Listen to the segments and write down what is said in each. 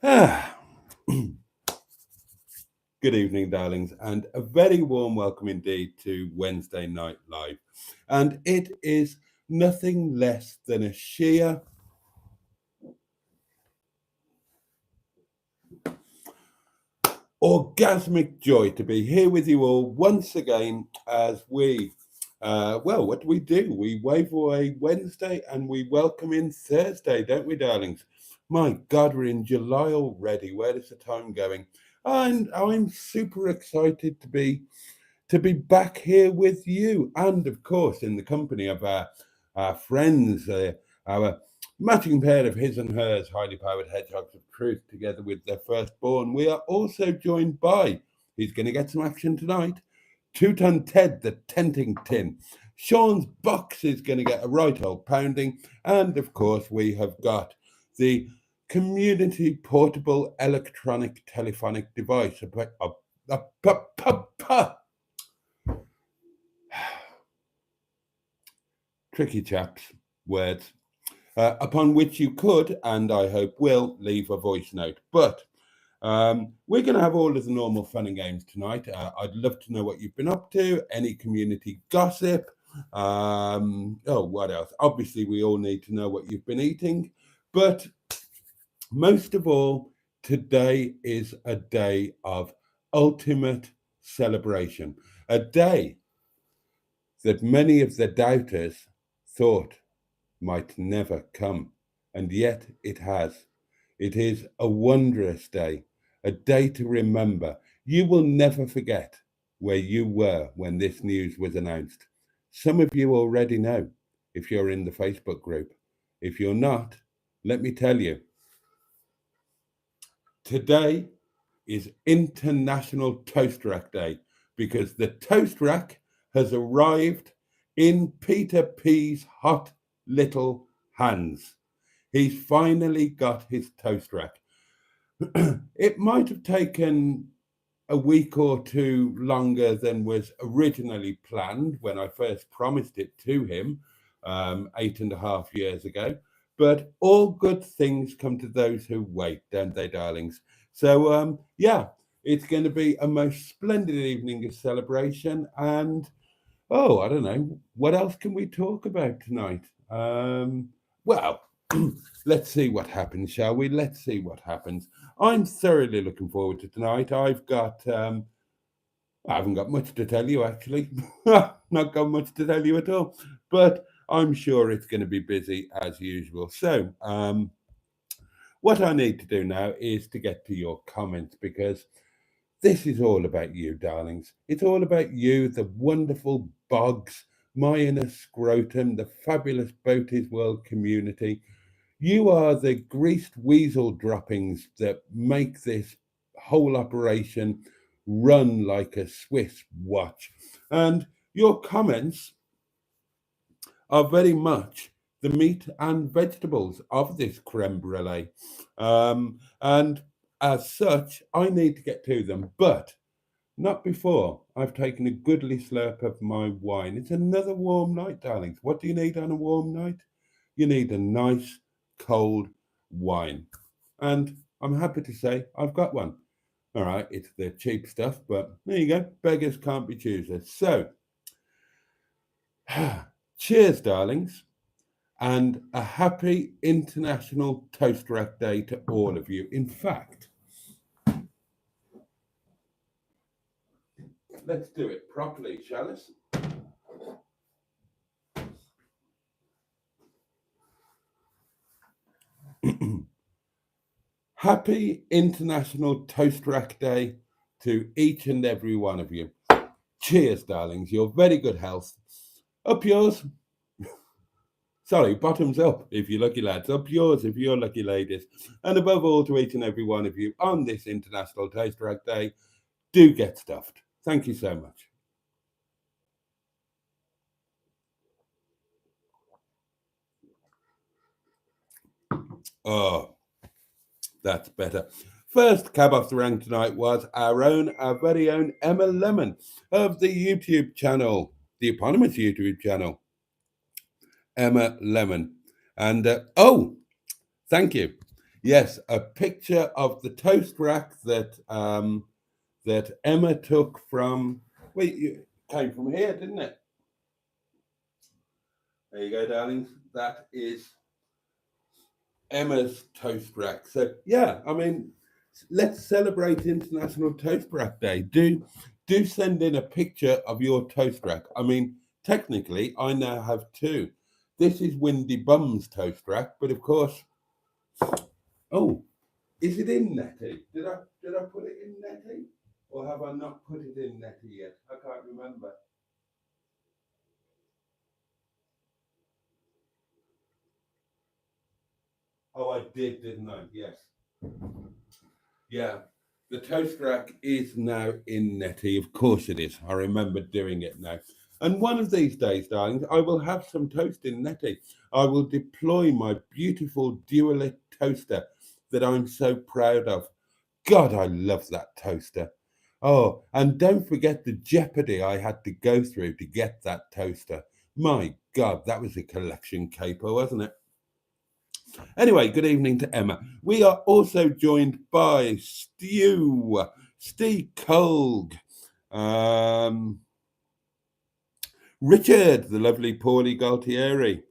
Ah, good evening, darlings, and a very warm welcome indeed to Wednesday Night Live. And it is nothing less than a sheer orgasmic joy to be here with you all once again as what do? We wave away Wednesday and we welcome in Thursday, don't we, darlings? My God, we're in July already. Where is the time going? And I'm super excited to be back here with you, and of course, in the company of our friends, our matching pair of his and hers, highly powered hedgehogs of truth, together with their firstborn. We are also joined by, he's going to get some action tonight, Two-Ton Ted, the tenting tin. Sean's box is going to get a right old pounding, and of course, we have got the community portable electronic telephonic device. Tricky chaps, words, upon which you could, and I hope will, leave a voice note. But we're going to have all of the normal fun and games tonight. I'd love to know what you've been up to, any community gossip. What else? Obviously, we all need to know what you've been eating. But most of all, today is a day of ultimate celebration, a day that many of the doubters thought might never come, and yet it has. It is a wondrous day, a day to remember. You will never forget where you were when this news was announced. Some of you already know if you're in the Facebook group. If you're not, let me tell you, today is International Toast Rack Day because the toast rack has arrived in Peter P's hot little hands. He's finally got his toast rack. It might have taken a week or two longer than was originally planned when I first promised it to him 8.5 years ago. But all good things come to those who wait, don't they, darlings? So, it's going to be a most splendid evening of celebration. And, I don't know, what else can we talk about tonight? Well, let's see what happens, shall we? Let's see what happens. I'm thoroughly looking forward to tonight. I haven't got much to tell you, actually. Not got much to tell you at all. But I'm sure it's going to be busy as usual. So, what I need to do now is to get to your comments because this is all about you, darlings. It's all about you, the wonderful bogs, my inner scrotum, the fabulous Boaty's World community. You are the greased weasel droppings that make this whole operation run like a Swiss watch. And your comments are very much the meat and vegetables of this creme brulee. And as such, I need to get to them, but not before I've taken a goodly slurp of my wine. It's another warm night, darlings. What do you need on a warm night? You need a nice cold wine. And I'm happy to say I've got one. All right, it's the cheap stuff, but there you go. Beggars can't be choosers. So, cheers, darlings, and a happy International Toast Rack Day to all of you. In fact, let's do it properly, shall us? Happy International Toast Rack Day to each and every one of you. Cheers, darlings. Your very good health. Up yours. Sorry, bottoms up if you're lucky lads. Up yours if you're lucky ladies. And above all, to each and every one of you on this International Toast Rack Day, do get stuffed. Thank you so much. Oh, that's better. First cab off the rank tonight was our very own Emma Lemon of the YouTube channel, the eponymous YouTube channel, Emma Lemon. And thank you. Yes, a picture of the toast rack that that Emma took from. Wait, it came from here, didn't it? There you go, darlings. That is Emma's toast rack. So yeah, I mean, let's celebrate International Toast Rack Day. Do send in a picture of your toast rack. I mean, technically, I now have two. This is Windy Bum's toast rack, but of course, oh, is it in Netty? Did I put it in Netty, or have I not put it in Netty yet? I can't remember. Oh, I did, didn't I? Yes. Yeah. The toast rack is now in Netty. Of course it is. I remember doing it now. And one of these days, darlings, I will have some toast in Netty. I will deploy my beautiful Dualit toaster that I'm so proud of. God, I love that toaster. Oh, and don't forget the jeopardy I had to go through to get that toaster. My God, that was a collection caper, wasn't it? Anyway, good evening to Emma. We are also joined by Steve Colg, Richard, the lovely Paulie Galtieri.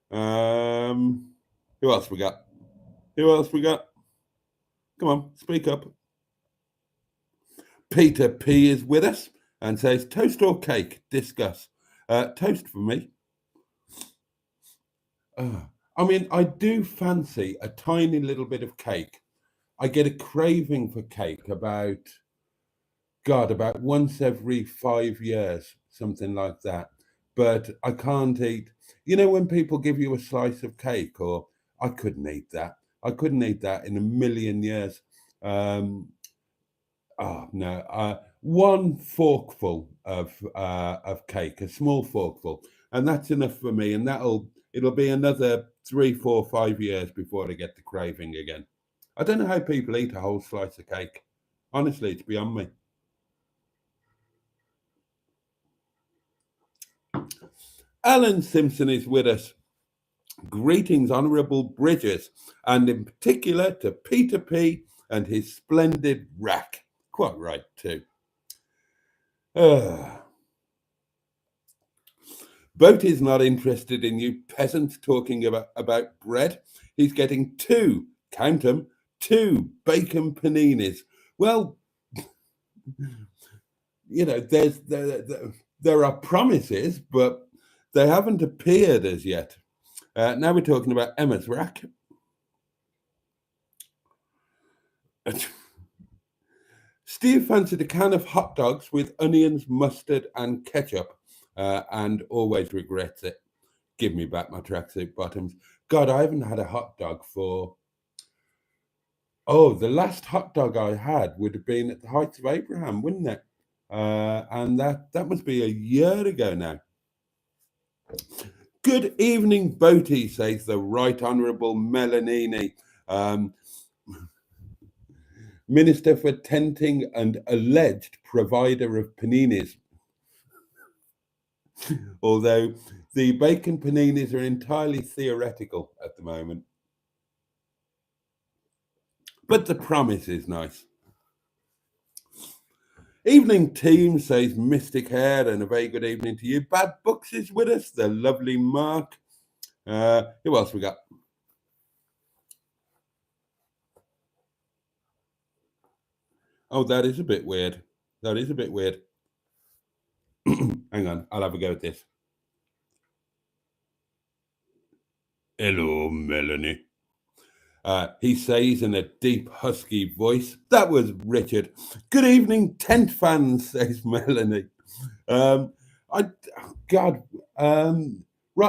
Who else we got? Who else we got? Come on, speak up. Peter P is with us and says, toast or cake? Discuss. Toast for me. I mean, I do fancy a tiny little bit of cake. I get a craving for cake about once every 5 years, something like that. But I can't eat, when people give you a slice of cake, or I couldn't eat that. I couldn't eat that in a million years. Oh no, one forkful of cake, a small forkful, and that's enough for me. And it'll be another 3, 4, 5 years before I get the craving again. I don't know how people eat a whole slice of cake. Honestly, it's beyond me. Alan Simpson is with us. Greetings, Honourable Bridges, and in particular to Peter P and his splendid rack. Quite right, too. Boaty's not interested in you peasants talking about bread. He's getting count them, 2 bacon paninis. Well, there are promises, but they haven't appeared as yet. Now we're talking about Emma's rack. Steve fancied a can of hot dogs with onions, mustard, and ketchup, and always regrets it. Give me back my tracksuit bottoms. God, I haven't had a hot dog for. Oh, the last hot dog I had would have been at the Heights of Abraham, wouldn't it? And that must be a year ago now. Good evening, Boaty, says the Right Honourable Melanini, Minister for Tenting and alleged provider of paninis. Although the bacon paninis are entirely theoretical at the moment. But the promise is nice. Evening team, says Mystic Hair, and a very good evening to you. Bad Books is with us, the lovely Mark. Who else we got? Oh, that is a bit weird. That is a bit weird. Hang on, I'll have a go at this. Hello, Melanie. He says in a deep, husky voice. That was Richard. Good evening, tent fans, says Melanie. Right,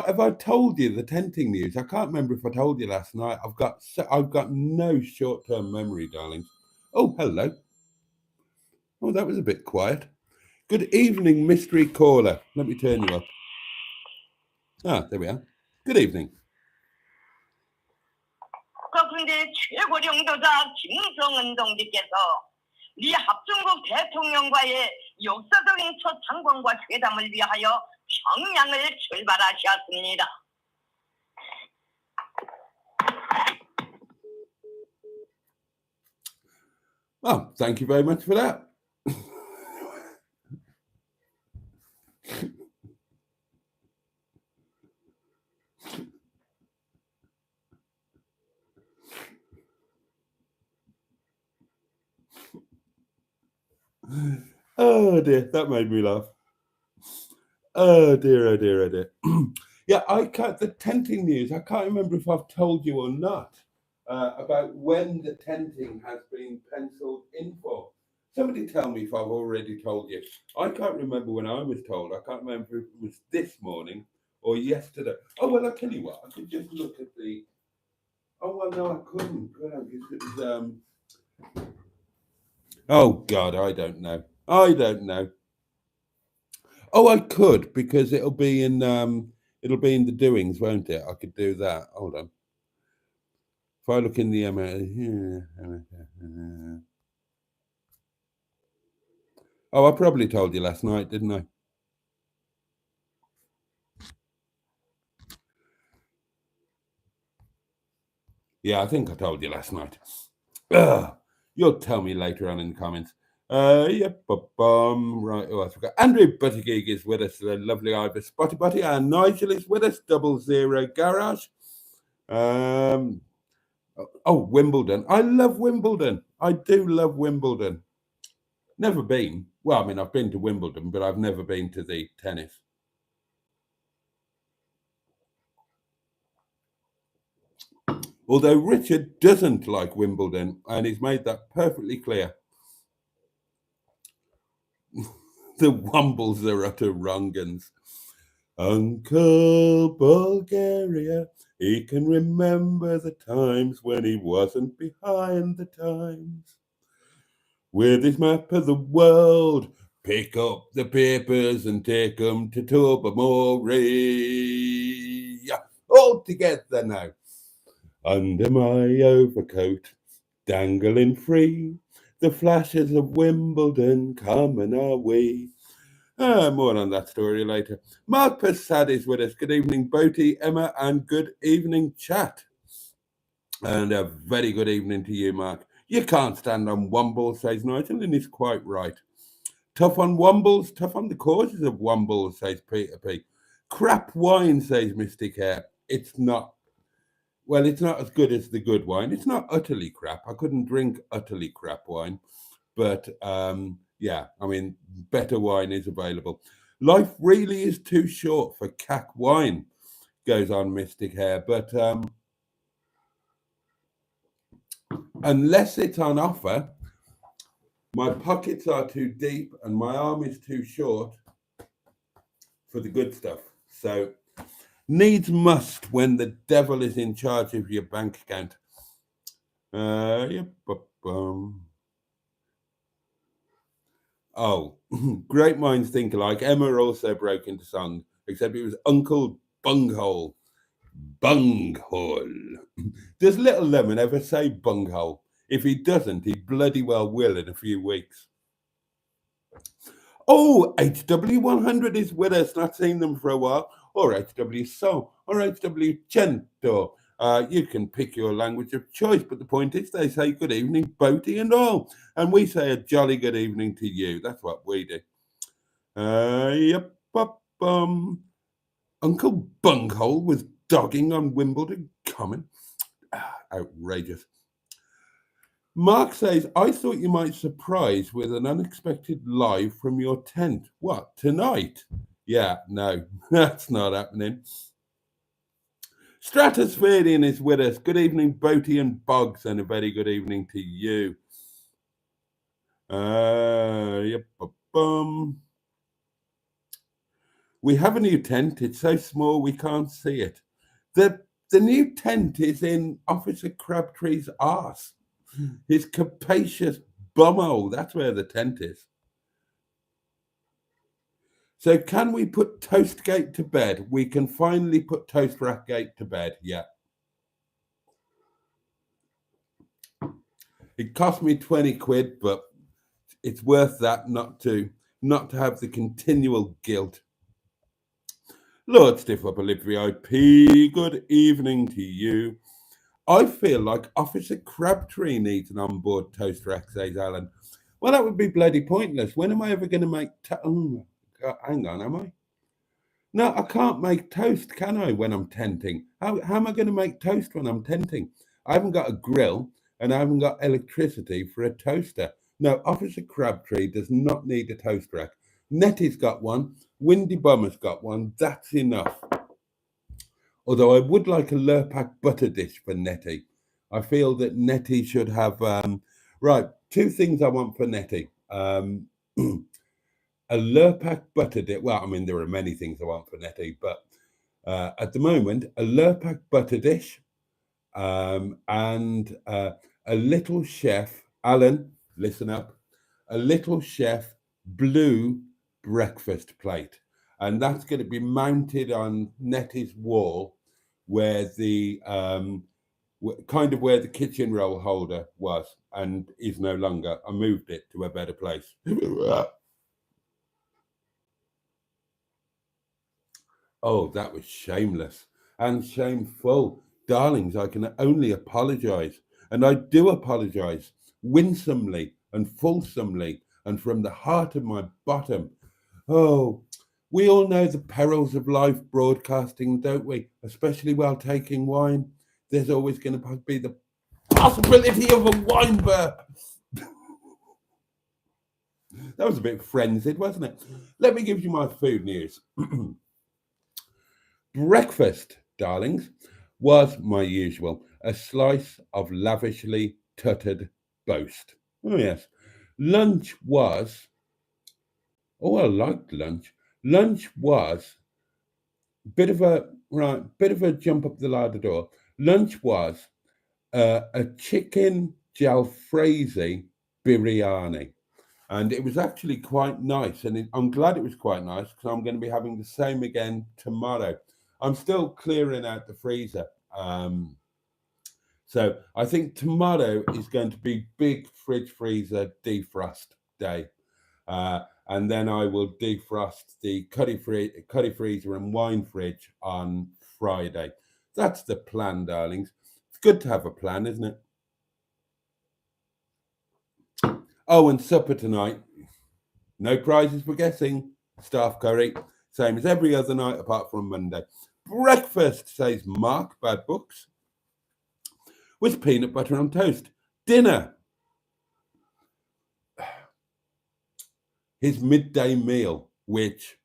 have I told you the tenting news? I can't remember if I told you last night. I've got no short-term memory, darling. Oh, hello. Oh, that was a bit quiet. Good evening, mystery caller. Let me turn you up. Ah, there we are. Good evening. 그런데 최고령도자 김정은 동지께서 미 합중국 대통령과의 역사적인 첫 장관과 회담을 위하여 평양을 출발하셨습니다. Oh, thank you very much for that. Oh dear, that made me laugh. Oh dear, oh dear, oh dear. Yeah, I can't, the tenting news, I can't remember if I've told you or not about when the tenting has been penciled in for. Somebody tell me if I've already told you. I can't remember when I was told. I can't remember if it was this morning or yesterday. Oh, well, I'll tell you what, I could just look at the. Oh, well, no, I couldn't. Could I? Because it was, oh, God, I don't know. I don't know. Oh, I could because it'll be in the doings, won't it? I could do that. Hold on. If I look in the oh, I probably told you last night, didn't I? Yeah, I think I told you last night. Ugh, you'll tell me later on in the comments. Yep, right. Oh, I forgot. Andrew Buttigieg is with us. The lovely Ivor Boaty, and Nigel is with us. 00 Garage. Oh, Wimbledon. I love Wimbledon. I do love Wimbledon. Never been. Well, I mean, I've been to Wimbledon, but I've never been to the tennis. Although Richard doesn't like Wimbledon, and he's made that perfectly clear. The Wumbles are utter wrong'uns. Uncle Bulgaria, he can remember the times when he wasn't behind the times. With his map of the world, pick up the papers and take 'em to Tobermory. All together now. Under my overcoat, dangling free, the flashes of Wimbledon coming our way. More on that story later. Mark Passad is with us. Good evening, Boaty, Emma, and good evening, chat. And a very good evening to you, Mark. You can't stand on Wumble, says Nigel, and he's quite right. Tough on Wumbles, tough on the causes of Wumbles, says Peter P. Crap wine, says Mystic Hair. It's not. Well, it's not as good as the good wine. It's not utterly crap. I couldn't drink utterly crap wine. But yeah, I mean, better wine is available. Life really is too short for cack wine, goes on Mystic Hair. But unless it's on offer, my pockets are too deep and my arm is too short for the good stuff. So needs must when the devil is in charge of your bank account. Yep. Oh, great minds think alike. Emma also broke into song, except it was Uncle Bunghole. Bunghole. Does Little Lemon ever say bunghole? If he doesn't, he bloody well will in a few weeks. Oh, HW100 is with us. Not seen them for a while. Or HW So, or HW Cento. You can pick your language of choice, but the point is they say good evening, Boaty and all. And we say a jolly good evening to you. That's what we do. Yep. Uncle Bunghole was dogging on Wimbledon Common. Outrageous. Mark says, I thought you might surprise with an unexpected live from your tent. What, tonight? Yeah, no, that's not happening. Stratospherian is with us. Good evening, Boaty and Boggs, and a very good evening to you. Yep. We have a new tent. It's so small we can't see it. The new tent is in Officer Crabtree's arse. His capacious bumhole. That's where the tent is. So can we put Toastgate to bed? We can finally put Toast Rackgate to bed. Yeah. It cost me 20 quid, but it's worth that not to have the continual guilt. Lord Stiff Upper Lip VIP, good evening to you. I feel like Officer Crabtree needs an onboard toaster, says Alan. Well, that would be bloody pointless. When am I ever going to make oh, God, hang on, am I? No, I can't make toast, can I, when I'm tenting? How am I going to make toast when I'm tenting? I haven't got a grill and I haven't got electricity for a toaster. No, Officer Crabtree does not need a toast rack. Nettie's got one. Windy Bummer's got one. That's enough. Although I would like a Lurpak butter dish for Nettie. I feel that Nettie should have, right, two things I want for Nettie. A Lurpak butter dish. Well, I mean, there are many things I want for Nettie, but at the moment, a Lurpak butter dish and a Little Chef, Alan, listen up, a Little Chef blue breakfast plate. And that's going to be mounted on Nettie's wall where the kind of where the kitchen roll holder was and is no longer. I moved it to a better place. Oh, that was shameless and shameful. Darlings, I can only apologize. And I do apologize winsomely and fulsomely and from the heart of my bottom. Oh, we all know the perils of live broadcasting, don't we? Especially while taking wine. There's always going to be the possibility of a wine burp. That was a bit frenzied, wasn't it? Let me give you my food news. Breakfast, darlings, was my usual, a slice of lavishly tuttered boast. Oh, yes. Lunch was, oh, I liked lunch. Lunch was bit of a jump up the ladder door. Lunch was a chicken jalfrezi biryani. And it was actually quite nice. And I'm glad it was quite nice because I'm going to be having the same again tomorrow. I'm still clearing out the freezer. So I think tomorrow is going to be big fridge freezer defrost day. And then I will defrost the cuddy freezer and wine fridge on Friday. That's the plan, darlings. It's good to have a plan, isn't it? Oh, and supper tonight. No prizes for guessing. Staff curry. Same as every other night apart from Monday. Breakfast, says Mark, bad books, with peanut butter on toast. Dinner. His midday meal, which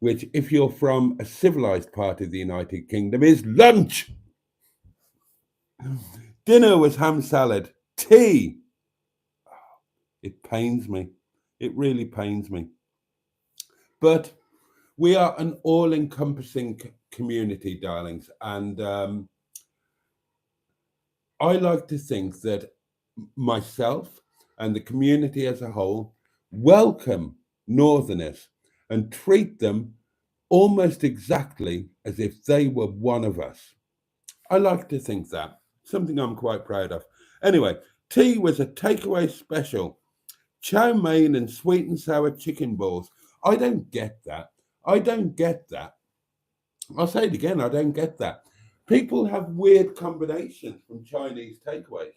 if you're from a civilized part of the United Kingdom, is lunch. Dinner was ham salad. Tea. It pains me. It really pains me. But we are an all-encompassing community, darlings. And I like to think that myself and the community as a whole welcome Northerners and treat them almost exactly as if they were one of us. I like to think that. Something I'm quite proud of. Anyway, tea was a takeaway special. Chow mein and sweet and sour chicken balls. I don't get that. I don't get that. I'll say it again, I don't get that. People have weird combinations from Chinese takeaways.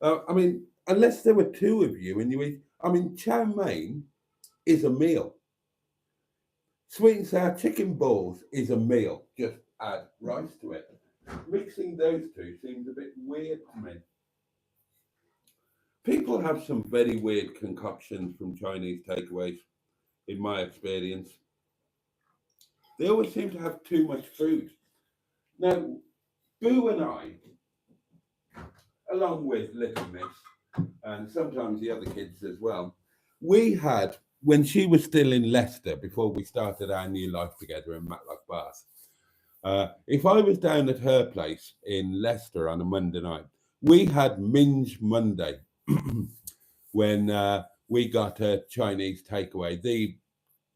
I mean, unless there were two of you and you eat, I mean, chow mein is a meal. Sweet and sour chicken balls is a meal. Just add rice to it. Mixing those two seems a bit weird to me. People have some very weird concoctions from Chinese takeaways, in my experience. They always seem to have too much food. Now, Boo and I, along with Little Miss, and sometimes the other kids as well, we had, when she was still in Leicester, before we started our new life together in Matlock Bath, if I was down at her place in Leicester on a Monday night, we had Minge Monday when we got a Chinese takeaway. The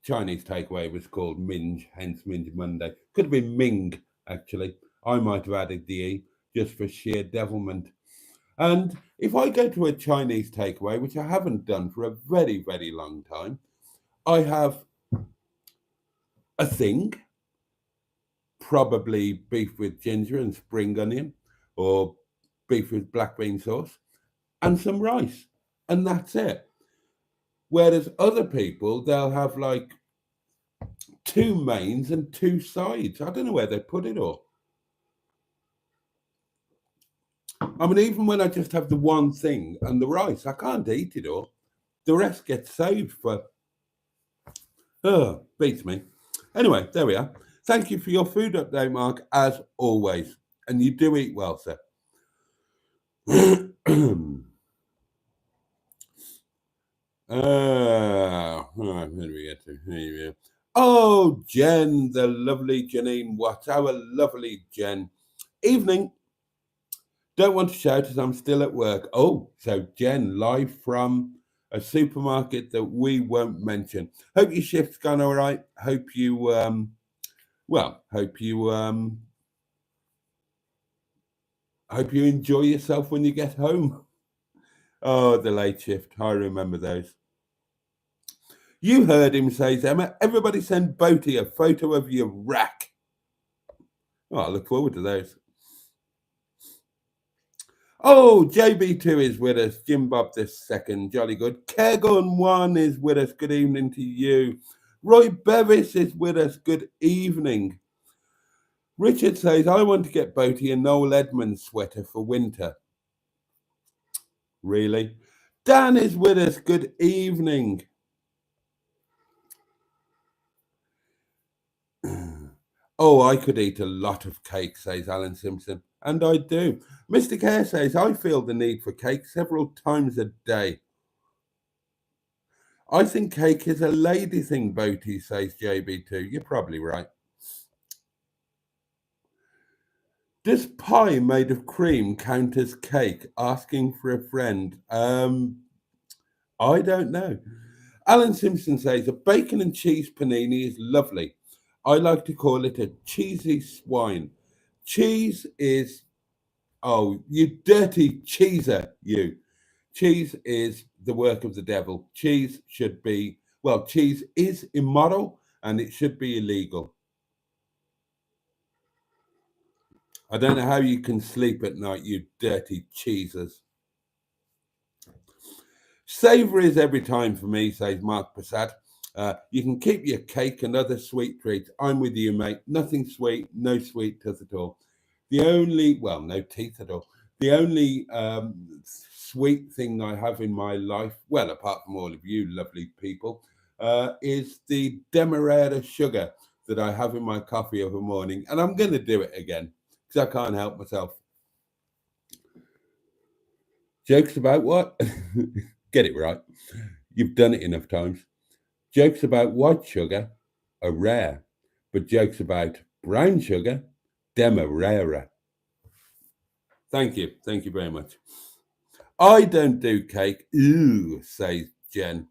Chinese takeaway was called Minge, hence Minge Monday. Could have been Ming, actually. I might have added the E just for sheer devilment. And if I go to a Chinese takeaway, which I haven't done for a very, very long time, I have a thing, probably beef with ginger and spring onion, or beef with black bean sauce, and some rice, and that's it. Whereas other people, they'll have like two mains and two sides. I don't know where they put it all. I mean, even when I just have the one thing and the rice, I can't eat it all. The rest gets saved for. Oh, beats me. Anyway, there we are. Thank you for your food update, Mark, as always. And you do eat well, sir. Where do we get to? Here we go. Oh, Jen, the lovely Janine Watt, our lovely Jen. Evening. Don't want to shout as I'm still at work. Oh, so Jen, live from a supermarket that we won't mention. Hope your shift's gone all right. Hope you, hope you enjoy yourself when you get home. Oh, the late shift. I remember those. You heard him, says Emma. Everybody send Boaty a photo of your rack. Oh, I look forward to those. Oh, JB2 is with us. Jim Bob this second. Jolly good. Caregon1 is with us. Good evening to you. Roy Bevis is with us. Good evening. Richard says, I want to get Boaty a Noel Edmonds sweater for winter. Really? Dan is with us. Good evening. Oh, I could eat a lot of cake, says Alan Simpson. And I do. Mr. Kerr says, I feel the need for cake several times a day. I think cake is a lady thing, Boaty, says JB2. You're probably right. Does pie made of cream count as cake? Asking for a friend. I don't know. Alan Simpson says, a bacon and cheese panini is lovely. I like to call it a cheesy swine. Cheese is, oh, you dirty cheeser, you. Cheese is the work of the devil. Cheese should be, well, cheese is immoral and it should be illegal. I don't know how you can sleep at night, you dirty cheesers. Savouries every time for me, says Mark Prasad. You can keep your cake and other sweet treats. I'm with you, mate. Nothing sweet, no sweet teeth at all. The only, well, no teeth at all. The only sweet thing I have in my life, well, apart from all of you lovely people, is the Demerara sugar that I have in my coffee of a morning. And I'm going to do it again because I can't help myself. Jokes about what? Get it right. You've done it enough times. Jokes about white sugar are rare, but jokes about brown sugar, Demerara. Thank you. Thank you very much. I don't do cake. Ooh, says Jen.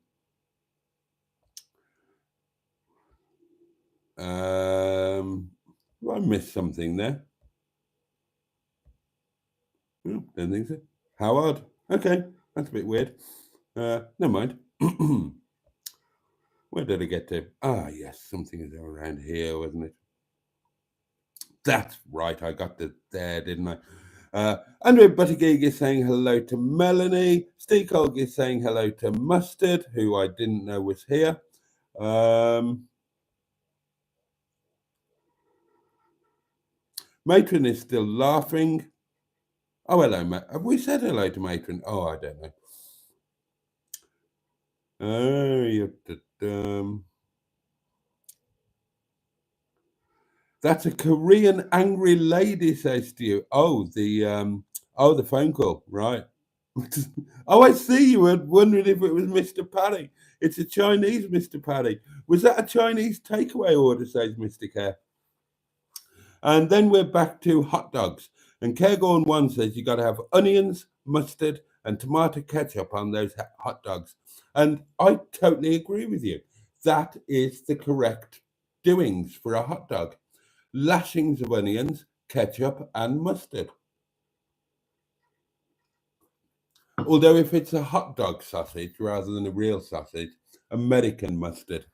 I missed something there. Don't think so. How odd. Okay, that's a bit weird. Never mind. Where did I get to? Ah, yes, something is around here, wasn't it? That's right, I got to there, didn't I? Andrew Buttigieg is saying hello to Melanie. Steve Colg is saying hello to Mustard, who I didn't know was here. Matron is still laughing. Oh, hello, Matt. Have we said hello to Matron? Oh, I don't know. That's a Korean angry lady, says to you. Oh, the phone call, right? Oh, I see. You were wondering if it was Mr. Parry. It's a Chinese Mr. Parry. Was that a Chinese takeaway order, says Mr. Kerr? And then we're back to hot dogs. And Caregon1 says you got to have onions, mustard, and tomato ketchup on those hot dogs. And I totally agree with you. That is the correct doings for a hot dog. Lashings of onions, ketchup, and mustard. Although if it's a hot dog sausage rather than a real sausage, American mustard.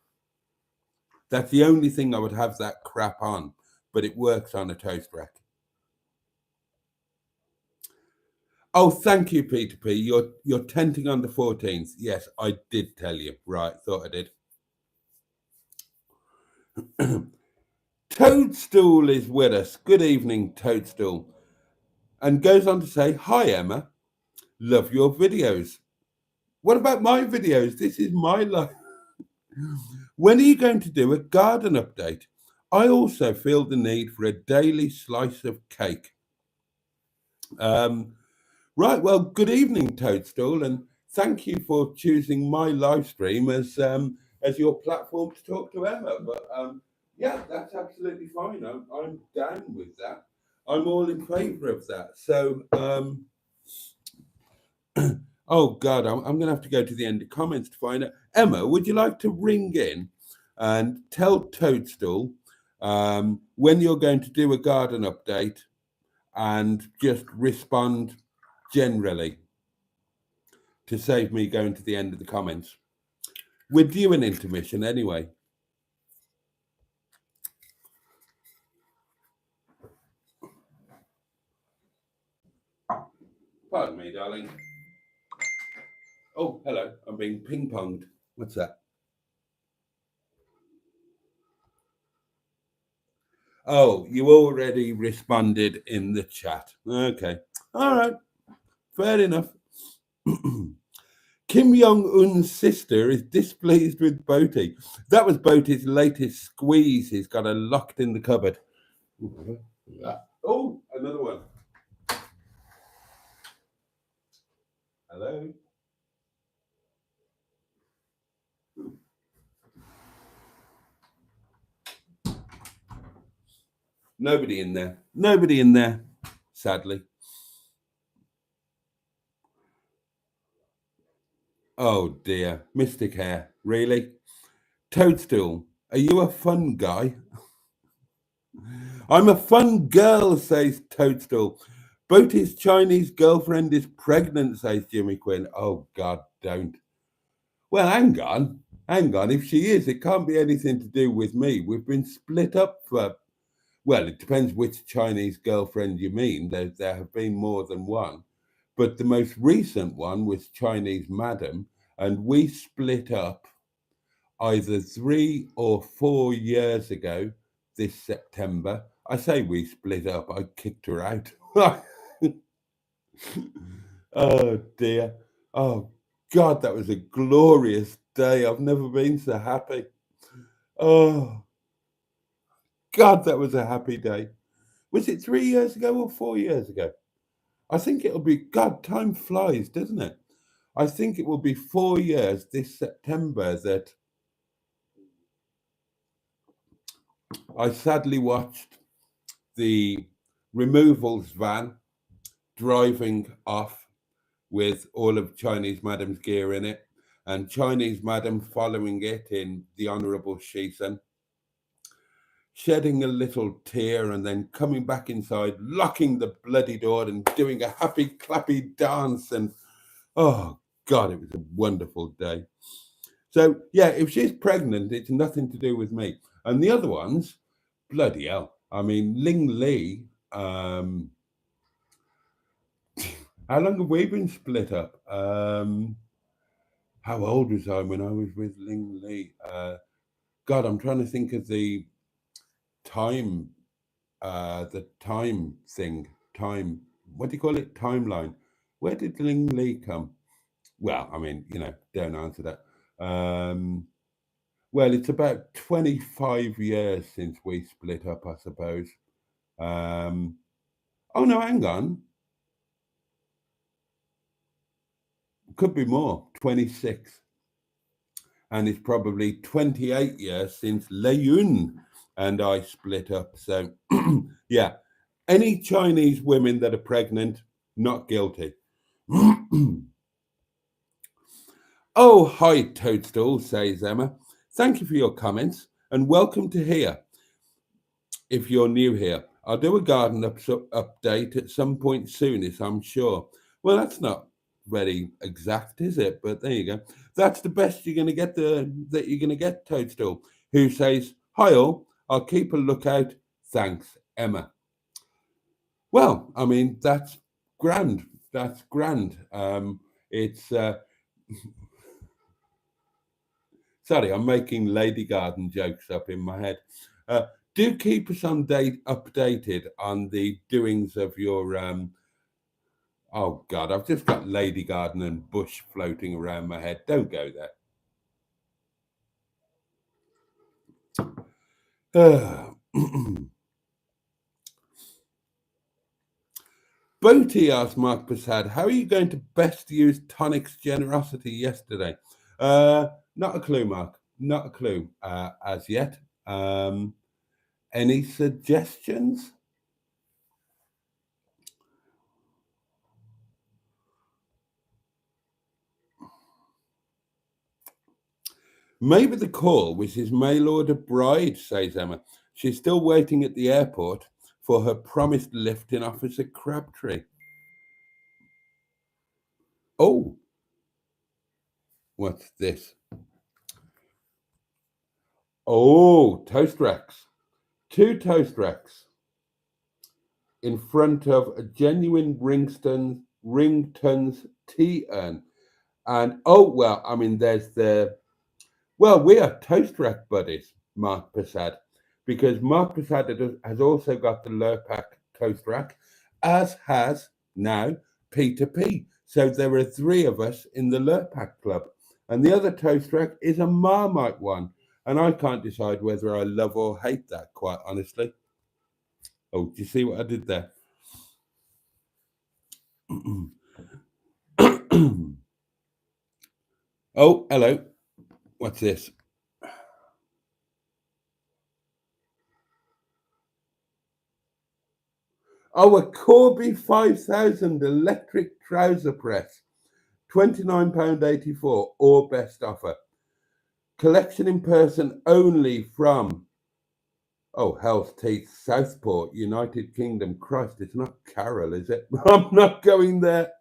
That's the only thing I would have that crap on. but it works on a toast rack. Oh, thank you, Peter P. You're tenting on the 14th. Yes, I did tell you. Right, thought I did. Toadstool is with us. Good evening, Toadstool. And goes on to say, hi, Emma. Love your videos. What about my videos? This is my life. When are you going to do a garden update? I also feel the need for a daily slice of cake. Right, well, good evening, Toadstool, and thank you for choosing my live stream as your platform to talk to Emma. But yeah, that's absolutely fine. I'm down with that. I'm all in favour of that. So, oh God, I'm going to have to go to the end of comments to find out. Emma, would you like to ring in and tell Toadstool when you're going to do a garden update and just respond generally to save me going to the end of the comments? We're due an intermission anyway. Pardon me, darling. Oh, hello. I'm being ping-ponged. What's that? Oh, you already responded in the chat. Okay. All right. Fair enough. Kim Jong-un's sister is displeased with Boaty. That was Boaty's latest squeeze. He's got her locked in the cupboard. Oh, another one. Hello. Nobody in there. Nobody in there, sadly. Oh dear. Mystic hair. Really? Toadstool, are you a fun guy? I'm a fun girl, says Toadstool. Boaty's Chinese girlfriend is pregnant, says Jimmy Quinn. Oh God, don't. Well, hang on. If she is, it can't be anything to do with me. We've been split up for, well, it depends which Chinese girlfriend you mean. There have been more than one. But the most recent one was Chinese Madam, and we split up either 3 or 4 years ago this September. I say we split up, I kicked her out. Oh dear. Oh God, that was a glorious day. I've never been so happy. Oh God, that was a happy day. Was it 3 years ago or 4 years ago? I think it'll be, God, time flies, doesn't it? I think it will be 4 years this September that I sadly watched the removals van driving off with all of Chinese Madam's gear in it, and Chinese Madam following it in the Honourable Shisen, shedding a little tear and then coming back inside, locking the bloody door and doing a happy clappy dance. And oh God, it was a wonderful day. So yeah, if she's pregnant, it's nothing to do with me. And the other ones, bloody hell. I mean, Ling Li, how long have we been split up? How old was I when I was with Ling Li? God, I'm trying to think of the time thing. Time, what do you call it? Timeline. Where did Ling Li come? Well, I mean, don't answer that. Well, it's about 25 years since we split up, I suppose. Oh no, hang on. Could be more, 26. And it's probably 28 years since Lei Yun and I split up. So yeah, any Chinese women that are pregnant, not guilty. Oh, hi, Toadstool, says Emma. Thank you for your comments and welcome to here. If you're new here, I'll do a garden update at some point soon, as I'm sure. Well, that's not very exact, is it? But there you go. That's the best you're going to get that you're going to get, Toadstool, who says, hi all, I'll keep a lookout. Thanks, Emma. Well, I mean, that's grand. That's grand. It's sorry, I'm making Lady Garden jokes up in my head. Do keep us updated on the doings of your. Oh God, I've just got Lady Garden and Bush floating around my head. Don't go there. Boaty asked Mark Prasad, how are you going to best use Tonic's generosity yesterday? Not a clue, Mark. Not a clue as yet. Any suggestions? Maybe the call was his mail order bride, says Emma. She's still waiting at the airport for her promised lift in Officer Crabtree. Oh, what's this? Oh, toast racks. 2 toast racks in front of a genuine Rington's tea urn. And oh, well, I mean, we are toast rack buddies, Mark Prasad, because Mark Prasad has also got the Lurpak toast rack, as has now Peter P. So there are 3 of us in the Lurpak club. And the other toast rack is a Marmite one. And I can't decide whether I love or hate that, quite honestly. Oh, do you see what I did there? Oh, hello. What's this? Oh, a Corby 5000 electric trouser press. £29.84 or best offer. Collection in person only from, Hell's Teeth, Southport, United Kingdom. Christ, it's not Carol, is it? I'm not going there.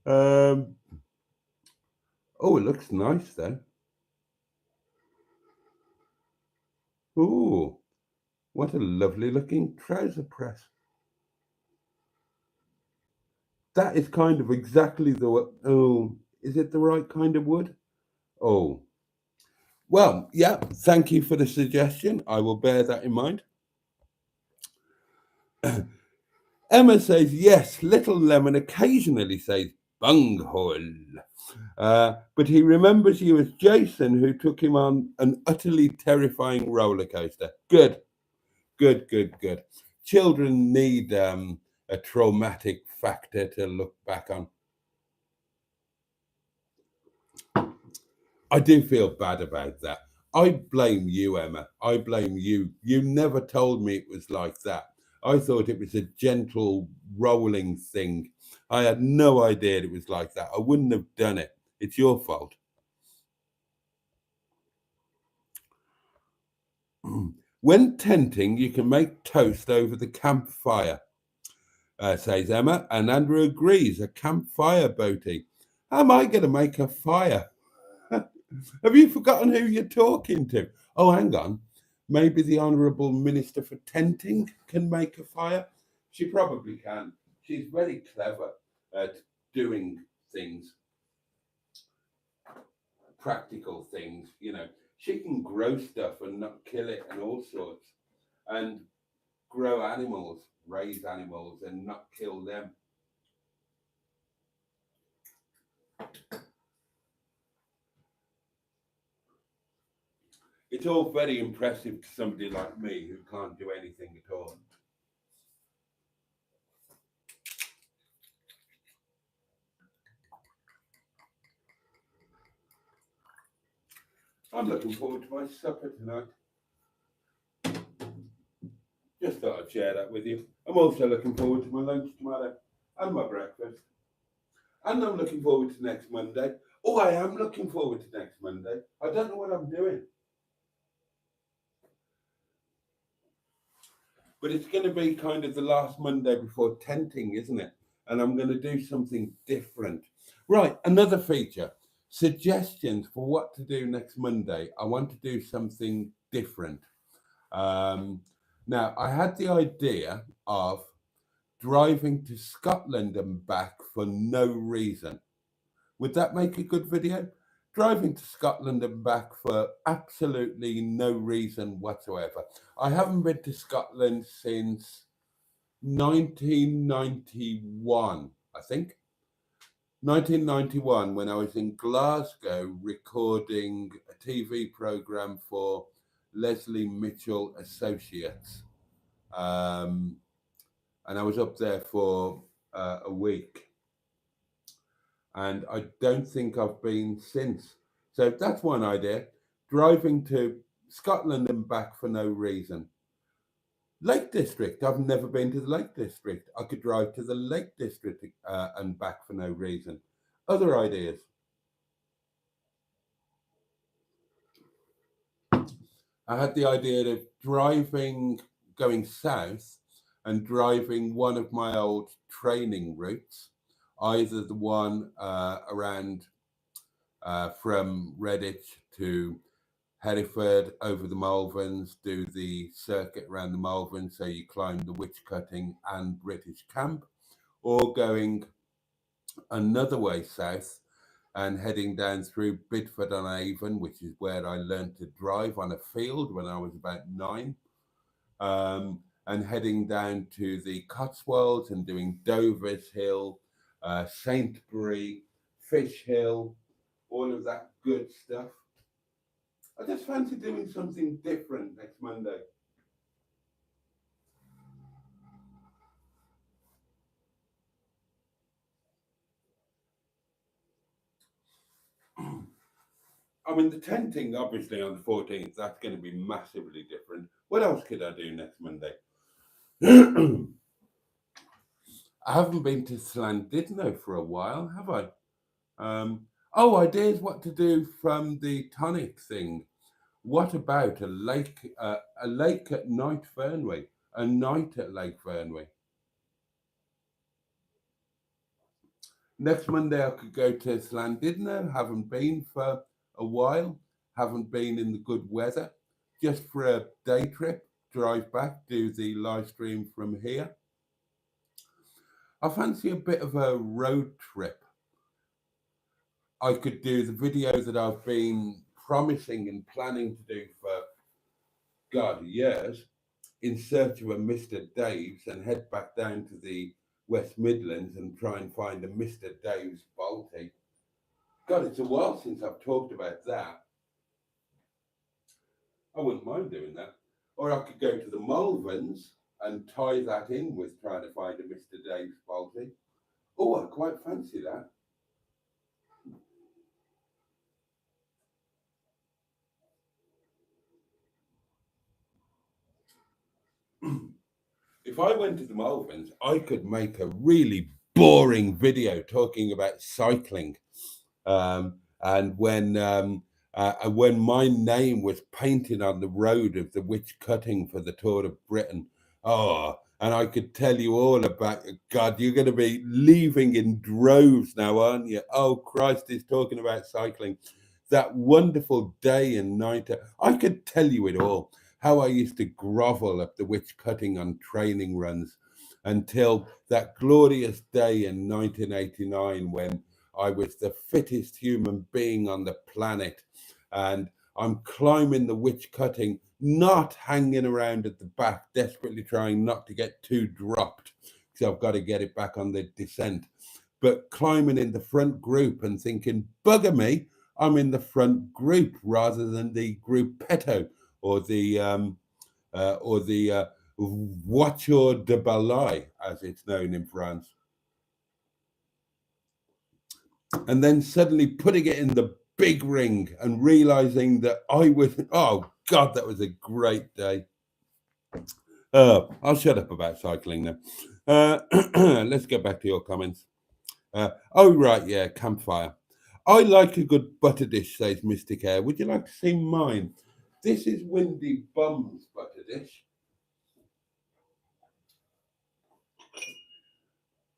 It looks nice though. Ooh, what a lovely looking trouser press. That is kind of exactly is it the right kind of wood? Oh, well, yeah, thank you for the suggestion. I will bear that in mind. Emma says, yes, Little Lemon occasionally says bunghole. But he remembers you as Jason, who took him on an utterly terrifying roller coaster. Good. Children need a traumatic factor to look back on. I do feel bad about that. I blame you, Emma. I blame you. You never told me it was like that. I thought it was a gentle rolling thing. I had no idea it was like that. I wouldn't have done it. It's your fault. When tenting, you can make toast over the campfire, says Emma, and Andrew agrees. A campfire, Boaty. How am I going to make a fire? Have you forgotten who you're talking to? Oh, hang on. Maybe the Honourable Minister for Tenting can make a fire. She probably can. She's very clever at doing things, practical things, She can grow stuff and not kill it and all sorts, and grow animals, raise animals and not kill them. It's all very impressive to somebody like me who can't do anything at all. I'm looking forward to my supper tonight. Just thought I'd share that with you. I'm also looking forward to my lunch tomorrow and my breakfast. And I'm looking forward to next Monday. Oh, I am looking forward to next Monday. I don't know what I'm doing. But it's going to be kind of the last Monday before tenting, isn't it? And I'm going to do something different. Right, another feature. Suggestions for what to do next Monday. I want to do something different. Now, I had the idea of driving to Scotland and back for no reason. Would that make a good video? Driving to Scotland and back for absolutely no reason whatsoever. I haven't been to Scotland since 1991, I think. 1991, when I was in Glasgow recording a TV program for Leslie Mitchell Associates. And I was up there for a week. And I don't think I've been since. So that's one idea. Driving to Scotland and back for no reason. Lake District. I've never been to the Lake District. I could drive to the Lake District and back for no reason. Other ideas. I had the idea of going south and driving one of my old training routes, either the one around from Redditch to Hereford over the Malverns, do the circuit around the Malverns, so you climb the Witch Cutting and British Camp, or going another way south and heading down through Bidford on Avon, which is where I learned to drive on a field when I was about 9, and heading down to the Cotswolds and doing Dover's Hill, Saintbury, Fish Hill, all of that good stuff. I just fancy doing something different next Monday. I mean, the tenting, obviously, on the 14th, that's going to be massively different. What else could I do next Monday? I haven't been to Llandudno for a while, have I? Ideas what to do from the tonic thing. What about a lake at Night Fernway? A night at Lake Fernway. Next Monday I could go to Llandudno. Haven't been for a while. Haven't been in the good weather. Just for a day trip. Drive back. Do the live stream from here. I fancy a bit of a road trip. I could do the videos that I've been promising and planning to do for years, in search of a Mr. Dave's, and head back down to the West Midlands and try and find a Mr. Dave's Boaty. God, it's a while since I've talked about that. I wouldn't mind doing that. Or I could go to the Malverns and tie that in with trying to find a Mr. Dave's Boaty. Oh, I quite fancy that. If I went to the Malverns, I could make a really boring video talking about cycling. And when my name was painted on the road of the Witch Cutting for the Tour of Britain, and I could tell you all about it. God, you're going to be leaving in droves now, aren't you? Oh, Christ, he's talking about cycling. That wonderful day and night. I could tell you it all. How I used to grovel at the Witch Cutting on training runs until that glorious day in 1989 when I was the fittest human being on the planet, and I'm climbing the Witch Cutting, not hanging around at the back, desperately trying not to get too dropped, because I've got to get it back on the descent, but climbing in the front group and thinking, bugger me, I'm in the front group rather than the gruppetto or the voiture de balai, as it's known in France. And then suddenly putting it in the big ring and realizing that I was, oh God, that was a great day. I'll shut up about cycling now. Let's get back to your comments. Right, yeah, campfire. I like a good butter dish, says Mystic Air. Would you like to see mine? This is Windy Bum's butter dish.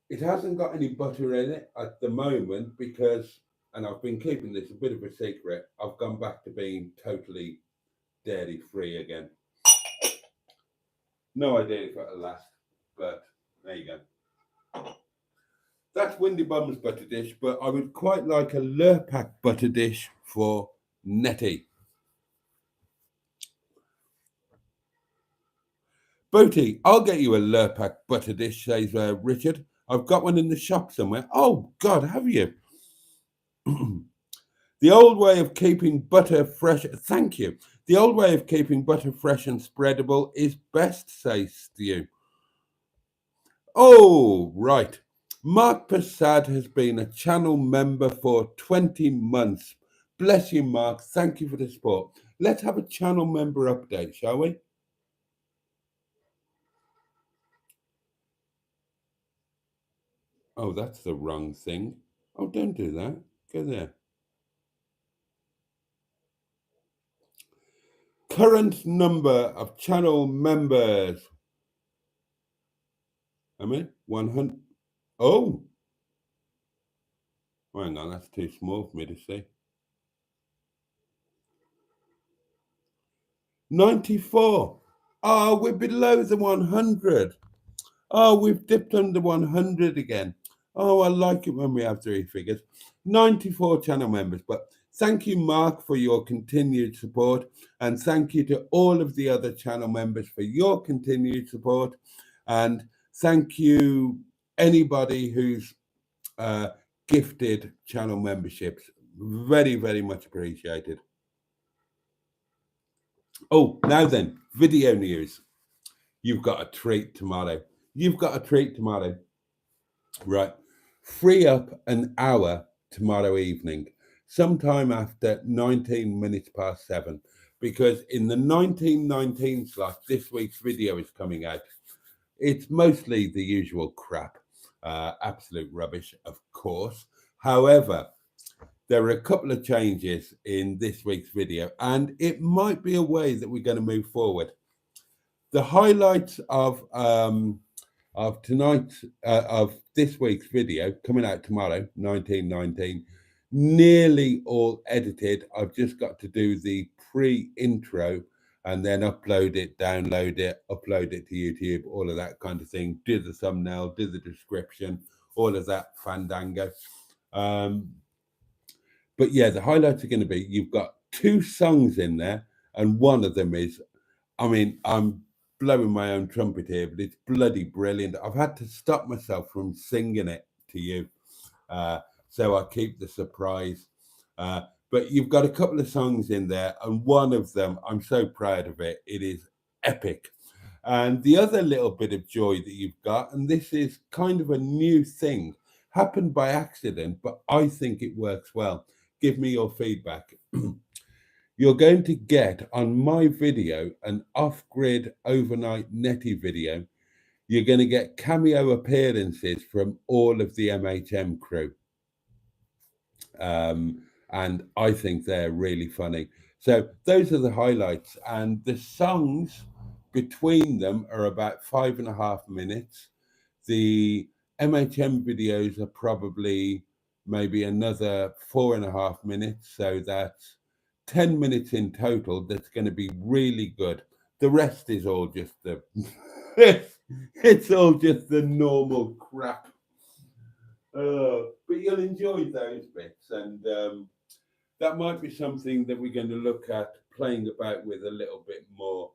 It hasn't got any butter in it at the moment because, and I've been keeping this a bit of a secret, I've gone back to being totally dairy free again. No idea if it'll last, but there you go. That's Windy Bum's butter dish, but I would quite like a Lurpak butter dish for Nettie. Boaty, I'll get you a Lurpak butter dish, says Richard. I've got one in the shop somewhere. Oh, God, have you? The old way of keeping butter fresh, thank you. The old way of keeping butter fresh and spreadable is best, says Stu. Oh, right. Mark Prasad has been a channel member for 20 months. Bless you, Mark. Thank you for the support. Let's have a channel member update, shall we? Oh, that's the wrong thing. Oh, don't do that. Go there. Current number of channel members. I mean, 100. Oh, hang on, that's too small for me to see. 94. Oh, we're below the 100. Oh, we've dipped under 100 again. Oh, I like it when we have three figures. 94 channel members. But thank you, Mark, for your continued support. And thank you to all of the other channel members for your continued support. And thank you, anybody who's gifted channel memberships. Very, very much appreciated. Oh, now then, video news. You've got a treat tomorrow. You've got a treat tomorrow. Right. Free up an hour tomorrow evening, sometime after 19 minutes past 7, because in the 1919 slot, this week's video is coming out. It's mostly the usual crap, absolute rubbish, of course. However, there are a couple of changes in this week's video, and it might be a way that we're going to move forward. The highlights of tonight's of this week's video coming out tomorrow, 1919, nearly all edited. I've just got to do the pre-intro and then upload it, download it, upload it to YouTube, all of that kind of thing. Do the thumbnail, do the description, all of that fandango. But yeah, the highlights are going to be, you've got 2 songs in there, and one of them is, I mean, I'm blowing my own trumpet here, but it's bloody brilliant. I've had to stop myself from singing it to you, so I keep the surprise. But you've got a couple of songs in there, and one of them, I'm so proud of it. It is epic. And the other little bit of joy that you've got, and this is kind of a new thing, happened by accident, but I think it works well. Give me your feedback. You're going to get on my video an off-grid overnight Netty video. You're going to get cameo appearances from all of the MHM crew. And I think they're really funny. So those are the highlights. And the songs between them are about 5.5 minutes. The MHM videos are probably maybe another 4.5 minutes. So that's 10 minutes in total. That's going to be really good. The rest is all just the it's all just the normal crap. But you'll enjoy those bits, and that might be something that we're going to look at playing about with a little bit more.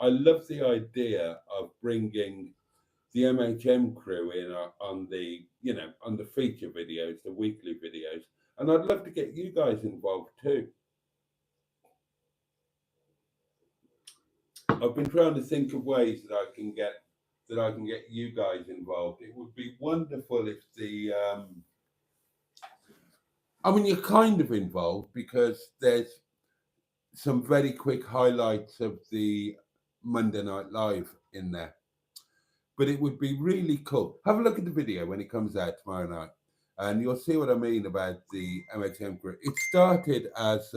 I love the idea of bringing the MHM crew in on the, on the feature videos, the weekly videos, and I'd love to get you guys involved too. I've been trying to think of ways that I can get you guys involved. It would be wonderful if the I mean, you're kind of involved because there's some very quick highlights of the Monday Night Live in there. But it would be really cool. Have a look at the video when it comes out tomorrow night, and you'll see what I mean about the MHM group. It started as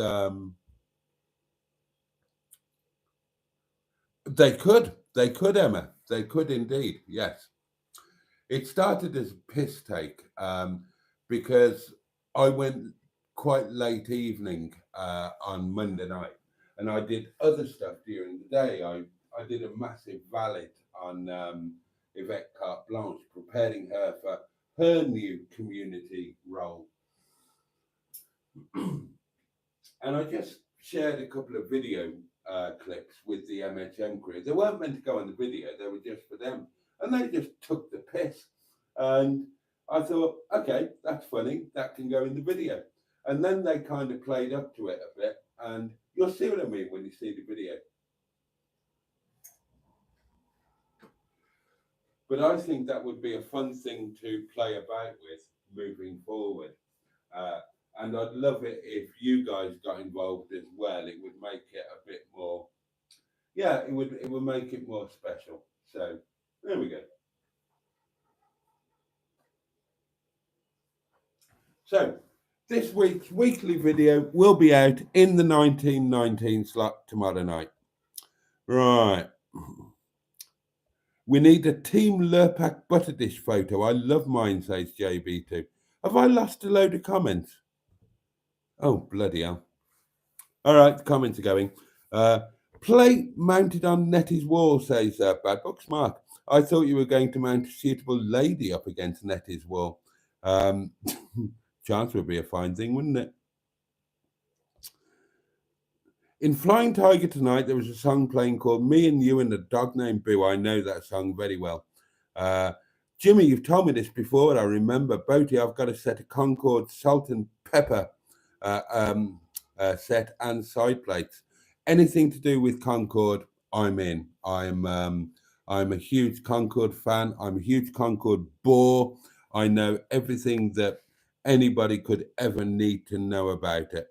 they could, Emma, they could indeed, yes. It started as a piss take because I went quite late evening on Monday night, and I did other stuff during the day. I I did a massive valet on Yvette Carte Blanche, preparing her for her new community role. And I just shared a couple of video clips with the MHM crew. They weren't meant to go on the video, they were just for them. And they just took the piss. And I thought, okay, that's funny, that can go in the video. And then they kind of played up to it a bit, and you'll see what I mean when you see the video. But I think that would be a fun thing to play about with moving forward. And I'd love it if you guys got involved as well. It would make it a bit more, yeah, it would make it more special. So there we go. So this week's weekly video will be out in the 1919 slot tomorrow night. Right. We need a Team Lurpak butter dish photo. I love mine, says JB2. Have I lost a load of comments? Oh, bloody hell. All right, the comments are going. Plate mounted on Nettie's wall, says Bad Books Mark. I thought you were going to mount a suitable lady up against Nettie's wall. Chance would be a fine thing, wouldn't it? In Flying Tiger tonight, there was a song playing called Me and You and a Dog Named Boo. I know that song very well. Jimmy, you've told me this before, I remember. Boaty, I've got a set of Concorde salt and pepper set and side plates. Anything to do with Concorde, I'm in. I'm a huge Concorde fan. I'm a huge Concorde bore. I know everything that anybody could ever need to know about it.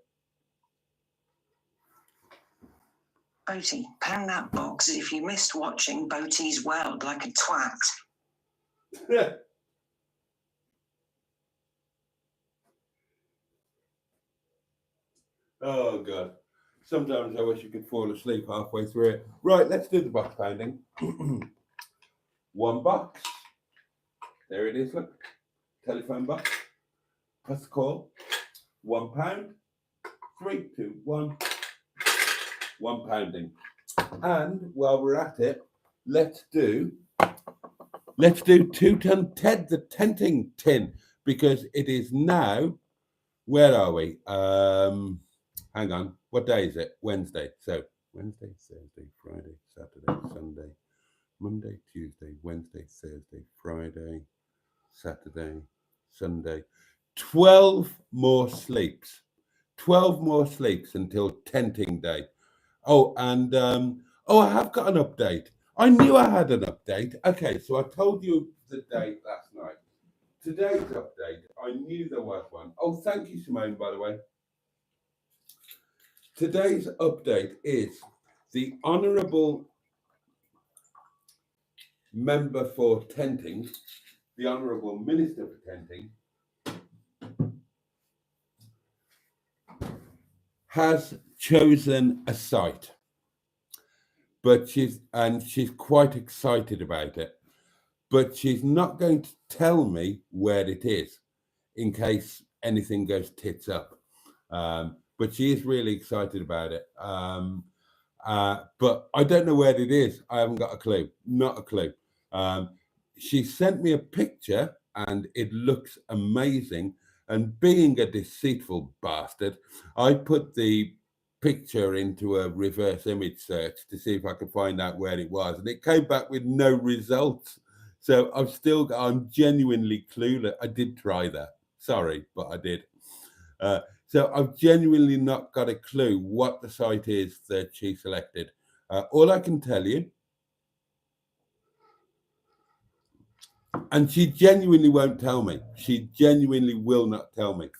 Boaty, pound that box if you missed watching Boaty's World like a twat. Oh, God. Sometimes I wish you could fall asleep halfway through it. Right, let's do the box pounding. One box. There it is, look. Telephone box. Press the call. £1. 3, 2, 1. One pounding. And while we're at it, let's do Two-Ton Ted the Tenting Tin, because it is now, where are we? Hang on, what day is it? Wednesday. So Wednesday, Thursday, Friday, Saturday, Sunday, Monday, Tuesday, Wednesday, Thursday, Friday, Saturday, Sunday. 12 more sleeps. 12 more sleeps until tenting day. Oh, and I have got an update. I knew I had an update. Okay, so I told you the date last night. Today's update, I knew there was one. Oh, thank you, Simone, by the way. Today's update is the Honourable Member for Tenting, the Honourable Minister for Tenting, has chosen a site, but she's quite excited about it, but she's not going to tell me where it is in case anything goes tits up. But she is really excited about it. But I don't know where it is. I haven't got a clue. Not a clue. She sent me a picture and it looks amazing. And being a deceitful bastard, I put the picture into a reverse image search to see if I could find out where it was. And it came back with no results. So I'm genuinely clueless. I did try that. Sorry, but I did. So I've genuinely not got a clue what the site is that she selected. All I can tell you, and she genuinely won't tell me. She genuinely will not tell me.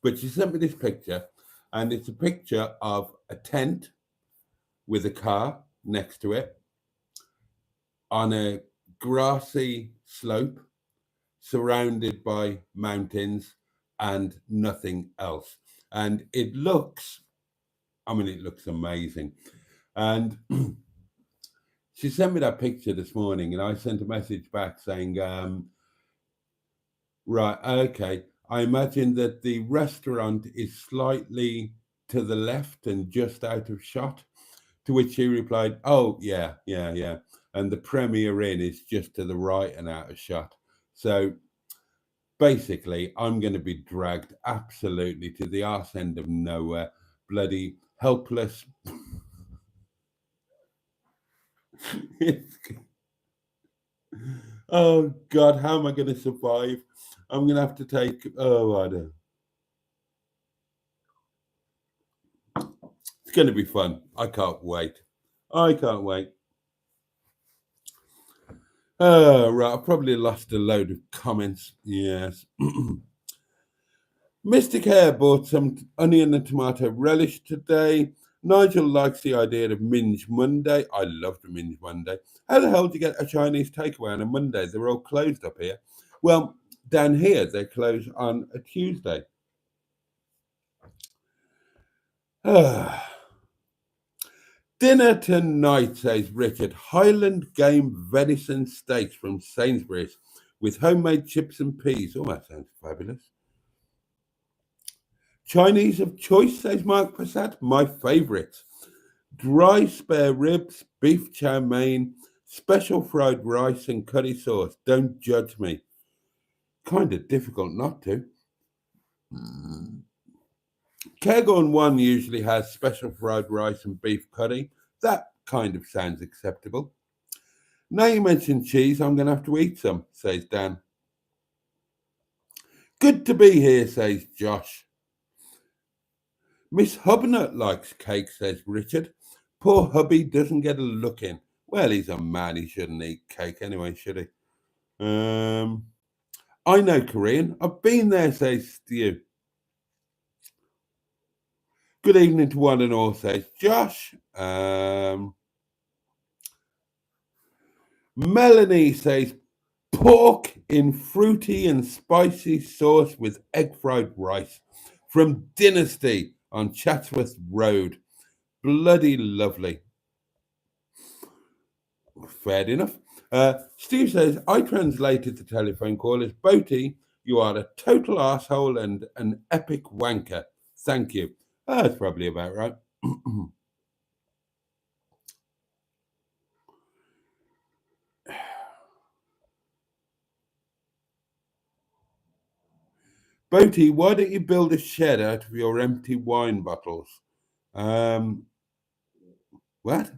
But she sent me this picture, and it's a picture of a tent with a car next to it on a grassy slope surrounded by mountains and nothing else. And it looks amazing. And she sent me that picture this morning, and I sent a message back saying, right, okay, I imagine that the restaurant is slightly to the left and just out of shot, To which she replied, "Oh, yeah. And the Premier Inn is just to the right and out of shot." So basically, I'm going to be dragged absolutely to the arse end of nowhere, bloody helpless. Oh, God, how am I going to survive? I'm going to have to take, I don't. It's going to be fun. I can't wait. I can't wait. Right, I've probably lost a load of comments. Yes. Mystic Hair bought some onion and tomato relish today. Nigel likes the idea of Minge Monday. I love the Minge Monday. How the hell do you get a Chinese takeaway on a Monday? They're all closed up here. Well, down here, they close on a Tuesday. Dinner tonight, says Richard. Highland game venison steaks from Sainsbury's with homemade chips and peas. Oh, that sounds fabulous. Chinese of choice, says Mark Prasad. My favourites. Dry spare ribs, beef chow mein, special fried rice and curry sauce. Don't judge me. Kind of difficult not to. Cairngorm 1 usually has special fried rice and beef curry. That kind of sounds acceptable. Now you mentioned cheese, I'm going to have to eat some, says Dan. Good to be here, says Josh. Miss Hubnut likes cake, says Richard. Poor hubby doesn't get a look in. Well, he's a man, he shouldn't eat cake anyway, should he? I know Korean. I've been there, says Stu. Good evening to one and all, says Josh. Melanie says pork in fruity and spicy sauce with egg fried rice from Dynasty on Chatsworth Road. Bloody lovely. Fair enough. Steve says, I translated the telephone call as Boaty, you are a total asshole and an epic wanker. Thank you. That's probably about right. Boaty, why don't you build a shed out of your empty wine bottles? What?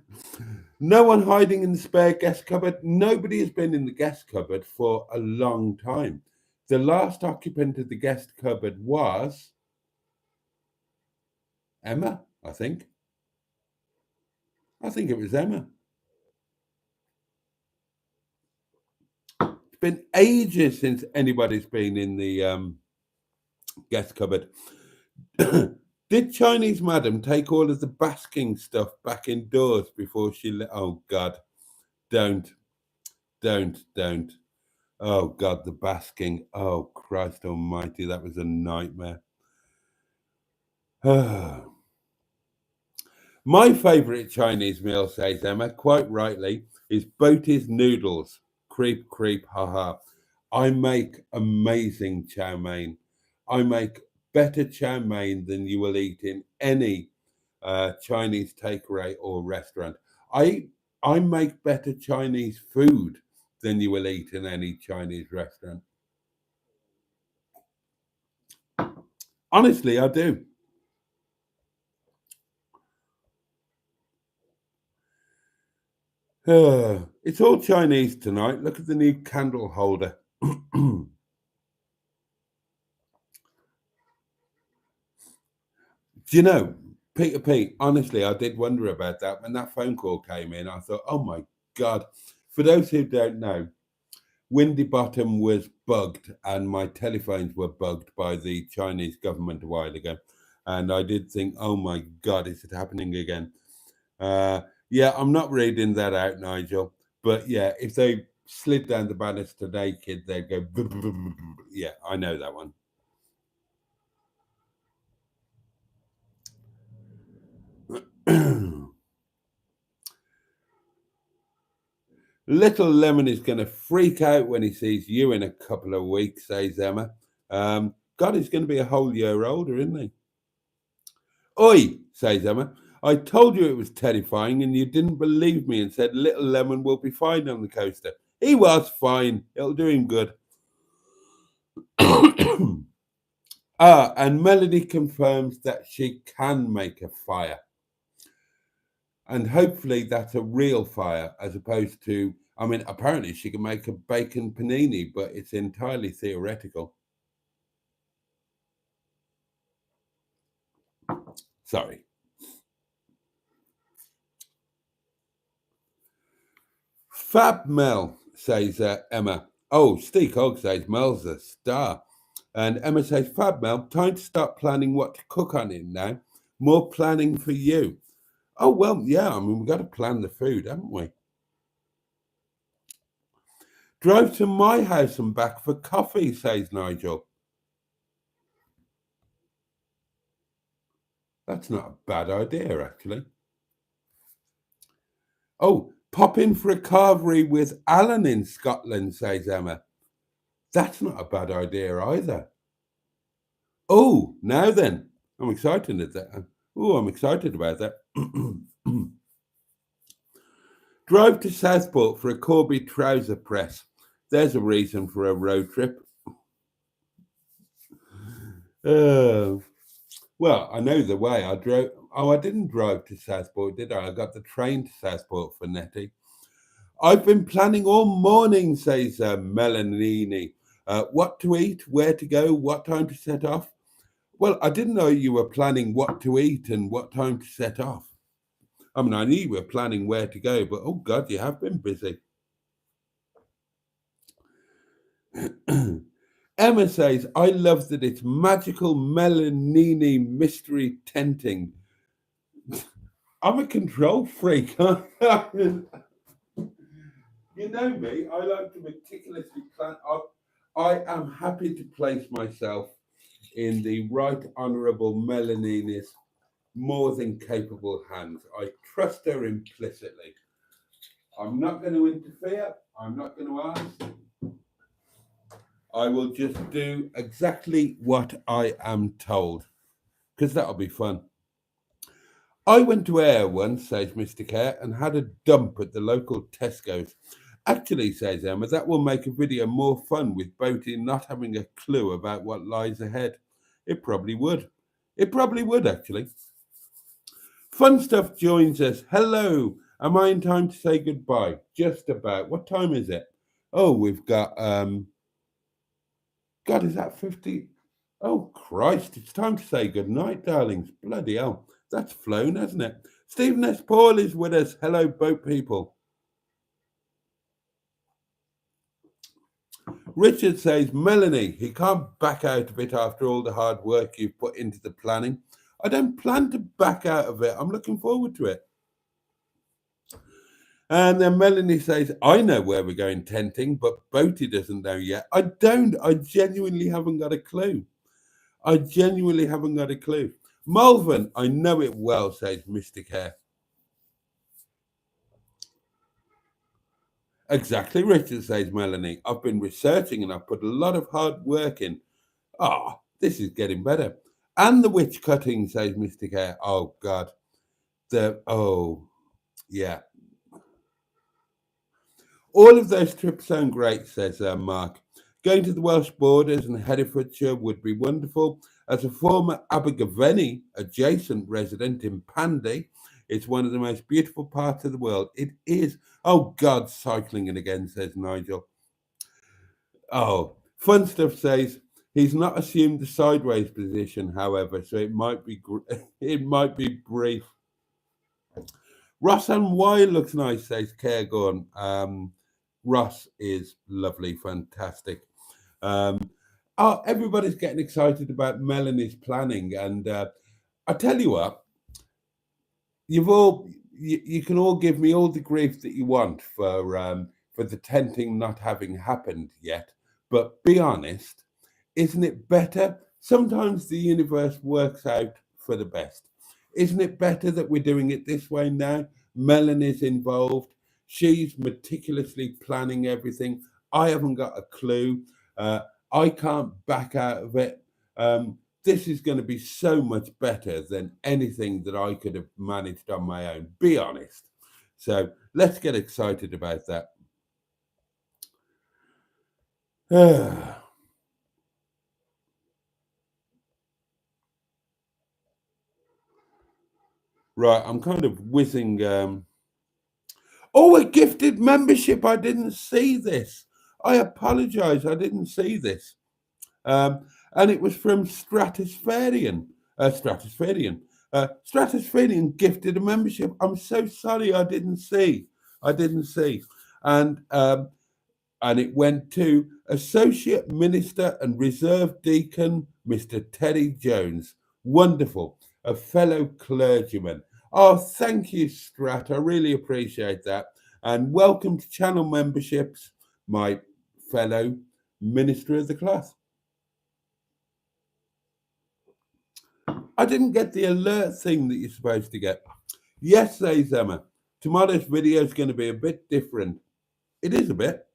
No one hiding in the spare guest cupboard. Nobody has been in the guest cupboard for a long time. The last occupant of the guest cupboard was Emma, I think. I think it was Emma. It's been ages since anybody's been in the guest cupboard. Did Chinese madam take all of the basking stuff back indoors before she oh God, don't. Oh God, the basking. Oh Christ almighty, that was a nightmare. My favourite Chinese meal, says Emma, quite rightly, is Boaty's noodles. Creep, creep, haha. I make amazing chow mein. I make better chow mein than you will eat in any Chinese takeaway or restaurant. I make better Chinese food than you will eat in any Chinese restaurant. Honestly, I do. It's all Chinese tonight. Look at the new candle holder. Do you know, Peter Pete, honestly, I did wonder about that when that phone call came in. I thought, oh my God. For those who don't know, Windy Bottom was bugged and my telephones were bugged by the Chinese government a while ago. And I did think, oh my God, is it happening again? Yeah, I'm not reading that out, Nigel. But yeah, if they slid down the banister naked, they'd go, yeah, I know that one. Little Lemon is going to freak out when he sees you in a couple of weeks, says Emma. God, he's going to be a whole year older, isn't he? Oi, says Emma. I told you it was terrifying and you didn't believe me and said little Lemon will be fine on the coaster. He was fine. It'll do him good. And Melody confirms that she can make a fire. And hopefully that's a real fire as opposed to, I mean, apparently she can make a bacon panini, but it's entirely theoretical. Sorry. Fab Mel, says Emma. Oh, Steve Hogg says Mel's a star. And Emma says, Fab Mel, time to start planning what to cook on it now. More planning for you. Oh, well, yeah, I mean, we've got to plan the food, haven't we? Drove to my house and back for coffee, says Nigel. That's not a bad idea, actually. Oh, pop in for a carvery with Alan in Scotland, says Emma. That's not a bad idea either. Oh, now then, I'm excited at that. Oh, I'm excited about that. Drive to Southport for a Corby trouser press. There's a reason for a road trip. Well, I know the way. I drove. Oh, I didn't drive to Southport, did I? I got the train to Southport for Nettie. I've been planning all morning, says Melanini. What to eat, where to go, what time to set off. Well, I didn't know you were planning what to eat and what time to set off. I mean, I knew you were planning where to go, but oh God, you have been busy. Emma says, I love that it's magical Melanini mystery tenting. I'm a control freak. You know me, I like to meticulously plan. I am happy to place myself in the Right Honourable Melanini's more than capable hands. I trust her implicitly. I'm not going to interfere. I'm not going to ask. I will just do exactly what I am told, because that'll be fun. I went to Ayr once, says Mr. Kerr, and had a dump at the local Tesco's. Actually, says Emma, that will make a video more fun with Boaty not having a clue about what lies ahead. It probably would. It probably would, actually. Fun Stuff joins us. Hello. Am I in time to say goodbye? Just about. What time is it? Oh, we've got, God, is that 50? Oh, Christ. It's time to say goodnight, darlings. Bloody hell. That's flown, hasn't it? Stephen S. Paul is with us. Hello, boat people. Richard says, Melanie, he can't back out of it after all the hard work you've put into the planning. I don't plan to back out of it. I'm looking forward to it. And then Melanie says, I know where we're going tenting, but Boaty doesn't know yet. I don't. I genuinely haven't got a clue. I genuinely haven't got a clue. Malvern, I know it well, says Mystic Hair. Exactly, Richard, says Melanie. I've been researching and I've put a lot of hard work in. Ah, this is getting better. And the witch cutting, says Mystic Hair. Oh, God. Yeah. All of those trips sound great, says Mark. Going to the Welsh borders and Herefordshire would be wonderful. As a former Abergavenny adjacent resident in Pandy, it's one of the most beautiful parts of the world. It is. Oh, God, cycling it again, says Nigel. Oh, Fun Stuff says he's not assumed the sideways position, however, so it might be brief. Ross and Y looks nice, says Cairgorn. Ross is lovely, fantastic. Everybody's getting excited about Melanie's planning, and I tell you what, you can all give me all the grief that you want for the tenting not having happened yet, but be honest, isn't it better? Sometimes the universe works out for the best. Isn't it better that we're doing it this way now? Melanie's involved. She's meticulously planning everything. I haven't got a clue. I can't back out of it. this is going to be so much better than anything that I could have managed on my own, be honest. So let's get excited about that. Right, I'm kind of whizzing. Oh, a gifted membership. I didn't see this. I apologize. I didn't see this. And it was from Stratospherian. Stratospherian gifted a membership. I'm so sorry. I didn't see. And it went to Associate Minister and Reserve Deacon, Mr. Terry Jones. Wonderful. A fellow clergyman. Oh, thank you, Strat. I really appreciate that. And welcome to channel memberships, my fellow minister of the class. I didn't get the alert thing that you're supposed to get. Yes, says Emma. Tomorrow's video is going to be a bit different. It is a bit.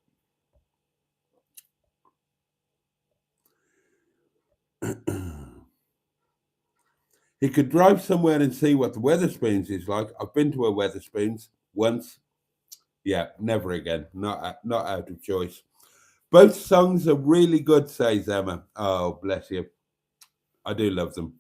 He could drive somewhere and see what the Wetherspoons is like. I've been to a Wetherspoons once. Yeah, never again. Not out of choice. Both songs are really good, says Emma. Oh, bless you. I do love them.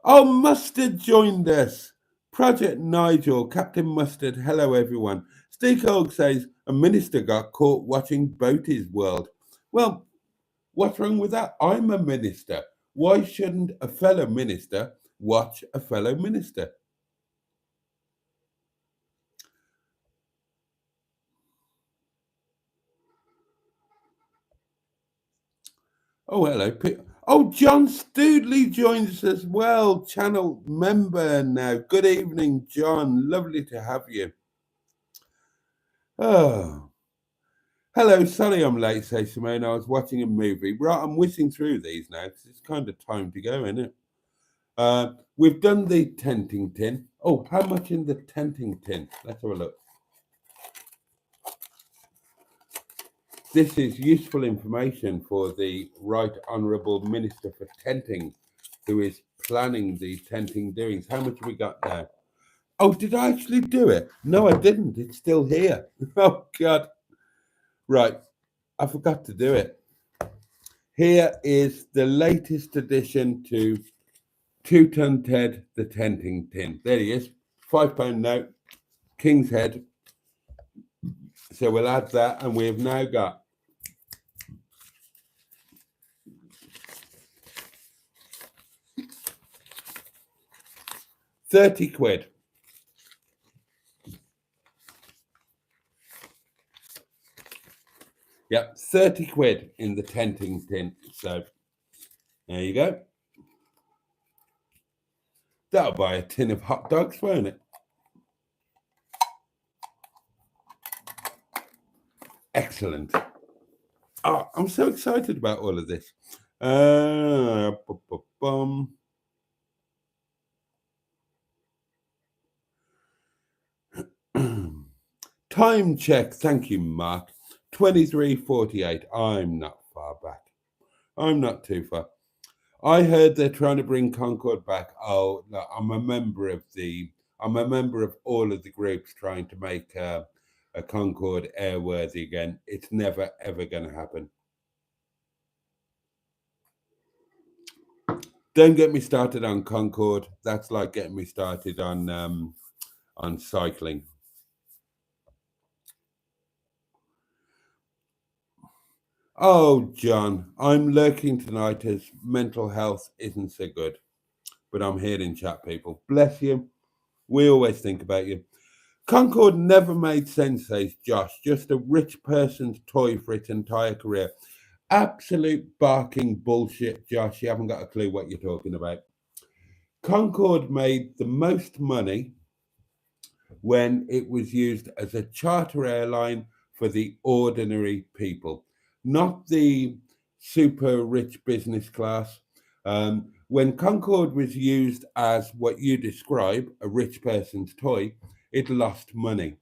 Mustard joined us. Project Nigel, Captain Mustard. Hello, everyone. Steve Hogue says a minister got caught watching Boaty's World. Well, what's wrong with that? I'm a minister. Why shouldn't a fellow minister watch a fellow minister? Oh, hello. Oh, John Stoodley joins us as well. Channel member now. Good evening, John. Lovely to have you. Oh. Hello, sorry I'm late, says Simone. I was watching a movie. Right, I'm whizzing through these now because it's kind of time to go, isn't it? We've done the tenting tin. Oh, how much in the tenting tin? Let's have a look. This is useful information for the Right Honourable Minister for Tenting, who is planning the tenting doings. How much have we got now? Oh, did I actually do it? No, I didn't. It's still here. Oh, God. Right, I forgot to do it. Here is the latest addition to Two Ton Ted, the tenting tin. There he is, £5 note, King's Head. So we'll add that, and we have now got £30. Yep, £30 in the tenting tin. So there you go. That'll buy a tin of hot dogs, won't it? Excellent. Oh, I'm so excited about all of this. Time check. Thank you, Mark. 23:48. I'm not far back. I'm not too far. I heard they're trying to bring Concorde back. Oh, no, I'm a member of all of the groups trying to make a Concorde airworthy again. It's never ever going to happen. Don't get me started on Concorde. That's like getting me started on cycling. Oh, John, I'm lurking tonight as mental health isn't so good, but I'm here in chat, people. Bless you. We always think about you. Concorde never made sense, says Josh. Just a rich person's toy for its entire career. Absolute barking bullshit, Josh. You haven't got a clue what you're talking about. Concorde made the most money when it was used as a charter airline for the ordinary people, not the super rich business class. When Concorde was used as what you describe, a rich person's toy, it lost money.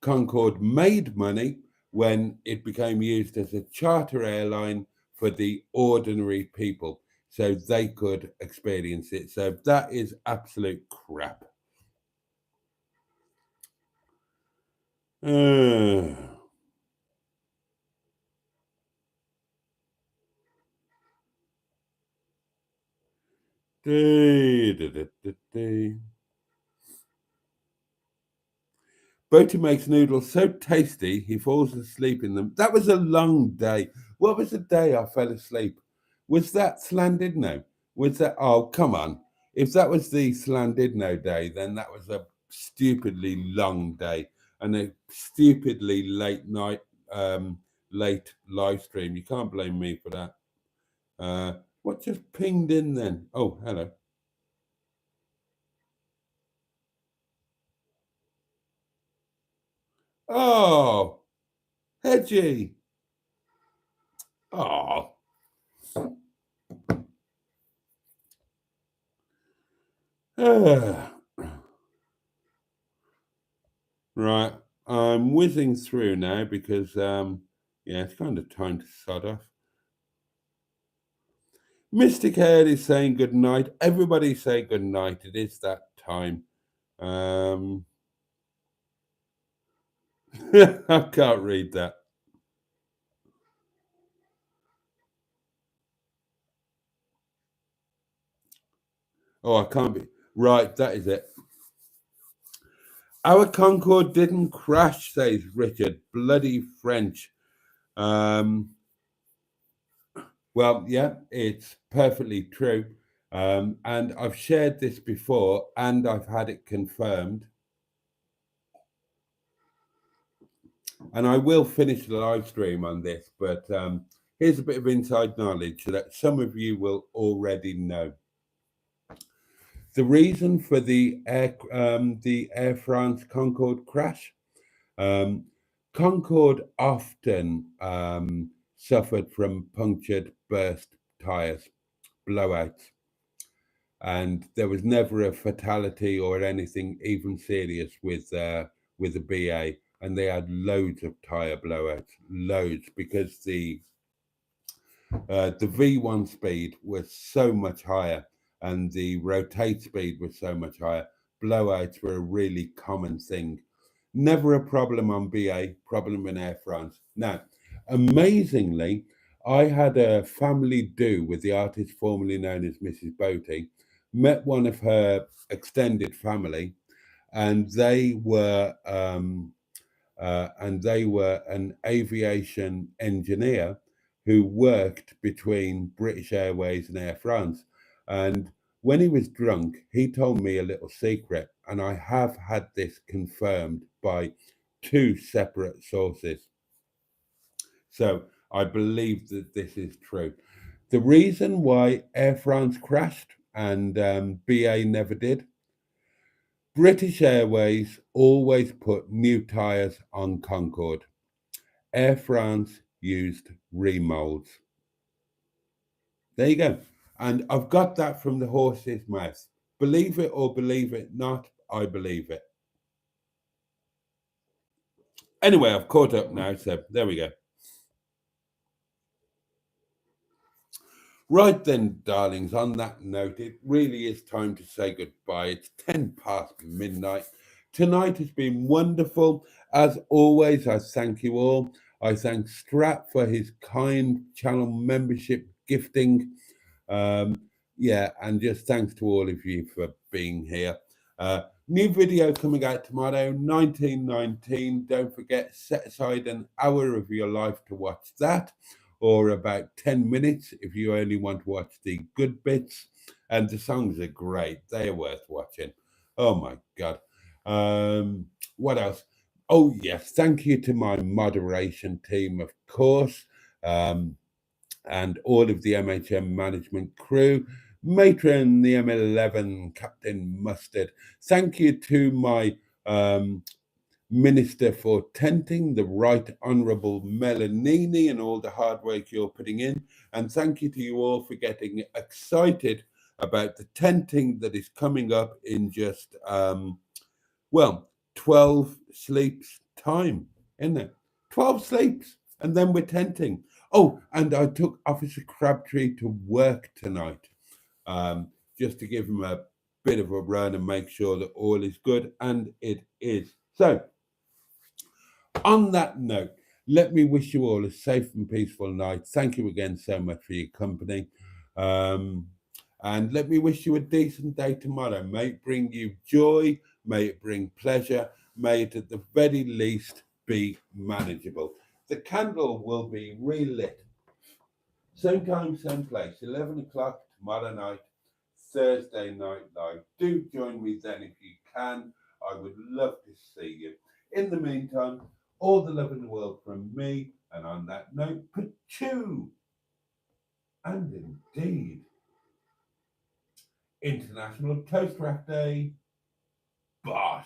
Concorde made money when it became used as a charter airline for the ordinary people so they could experience it. So that is absolute crap. Boaty makes noodles so tasty he falls asleep in them. That was a long day. What was the day I fell asleep? Was that Slandidno? Was that? Oh, come on. If that was the Slandidno day, then that was a stupidly long day and a stupidly late night, late live stream. You can't blame me for that. What just pinged in then? Oh, hello. Oh, Hedgie. Oh. Right, I'm whizzing through now because, yeah, it's kind of time to sod off. Mystic Head is saying good night. Everybody say good night. It is that time. I can't read that. Oh, I can't be. Right, that is it. Our Concorde didn't crash, says Richard. Bloody French. Well, yeah, it's perfectly true. And I've shared this before and I've had it confirmed. And I will finish the live stream on this, but here's a bit of inside knowledge that some of you will already know. The reason for the Air France Concorde crash, Concorde often suffered from punctured, burst tires, blowouts, and there was never a fatality or anything even serious with the BA. And they had loads of tire blowouts, loads, because the V1 speed was so much higher and the rotate speed was so much higher. Blowouts were a really common thing. Never a problem on BA, problem in Air France. Now, amazingly, I had a family do with the artist formerly known as Mrs. Boaty, met one of her extended family, and they were an aviation engineer who worked between British Airways and Air France. And when he was drunk, he told me a little secret, and I have had this confirmed by 2 separate sources. So I believe that this is true. The reason why Air France crashed and BA never did, British Airways always put new tyres on Concorde. Air France used remolds. There you go. And I've got that from the horse's mouth. Believe it or believe it not, I believe it. Anyway, I've caught up now, so there we go. Right then, darlings, on that note, it really is time to say goodbye. It's 10 past midnight. Tonight has been wonderful. As always, I thank you all. I thank Strat for his kind channel membership gifting. Yeah, and just thanks to all of you for being here. New video coming out tomorrow, 1919. Don't forget, set aside an hour of your life to watch that, or about 10 minutes if you only want to watch the good bits. And the songs are great. They're worth watching. Oh my God. What else? Oh yes, thank you to my moderation team, of course, and all of the MHM management crew, Matron, the M11, Captain Mustard. Thank you to my Minister for Tenting, the Right Honourable Melanini, and all the hard work you're putting in. And thank you to you all for getting excited about the tenting that is coming up in just, 12 sleeps time, isn't it? 12 sleeps, and then we're tenting. Oh, and I took Officer Crabtree to work tonight, just to give him a bit of a run and make sure that all is good, and it is. So, on that note, let me wish you all a safe and peaceful night. Thank you again so much for your company. Um, and let me wish you a decent day tomorrow. May it bring you joy, may it bring pleasure, may it at the very least be manageable. The candle will be relit. Same time, same place, 11 o'clock tomorrow night, Thursday Night Live. Do join me then if you can. I would love to see you. In the meantime, all the love in the world from me. And on that note, pachoo! And indeed, International Toast Rack Day. Bosh!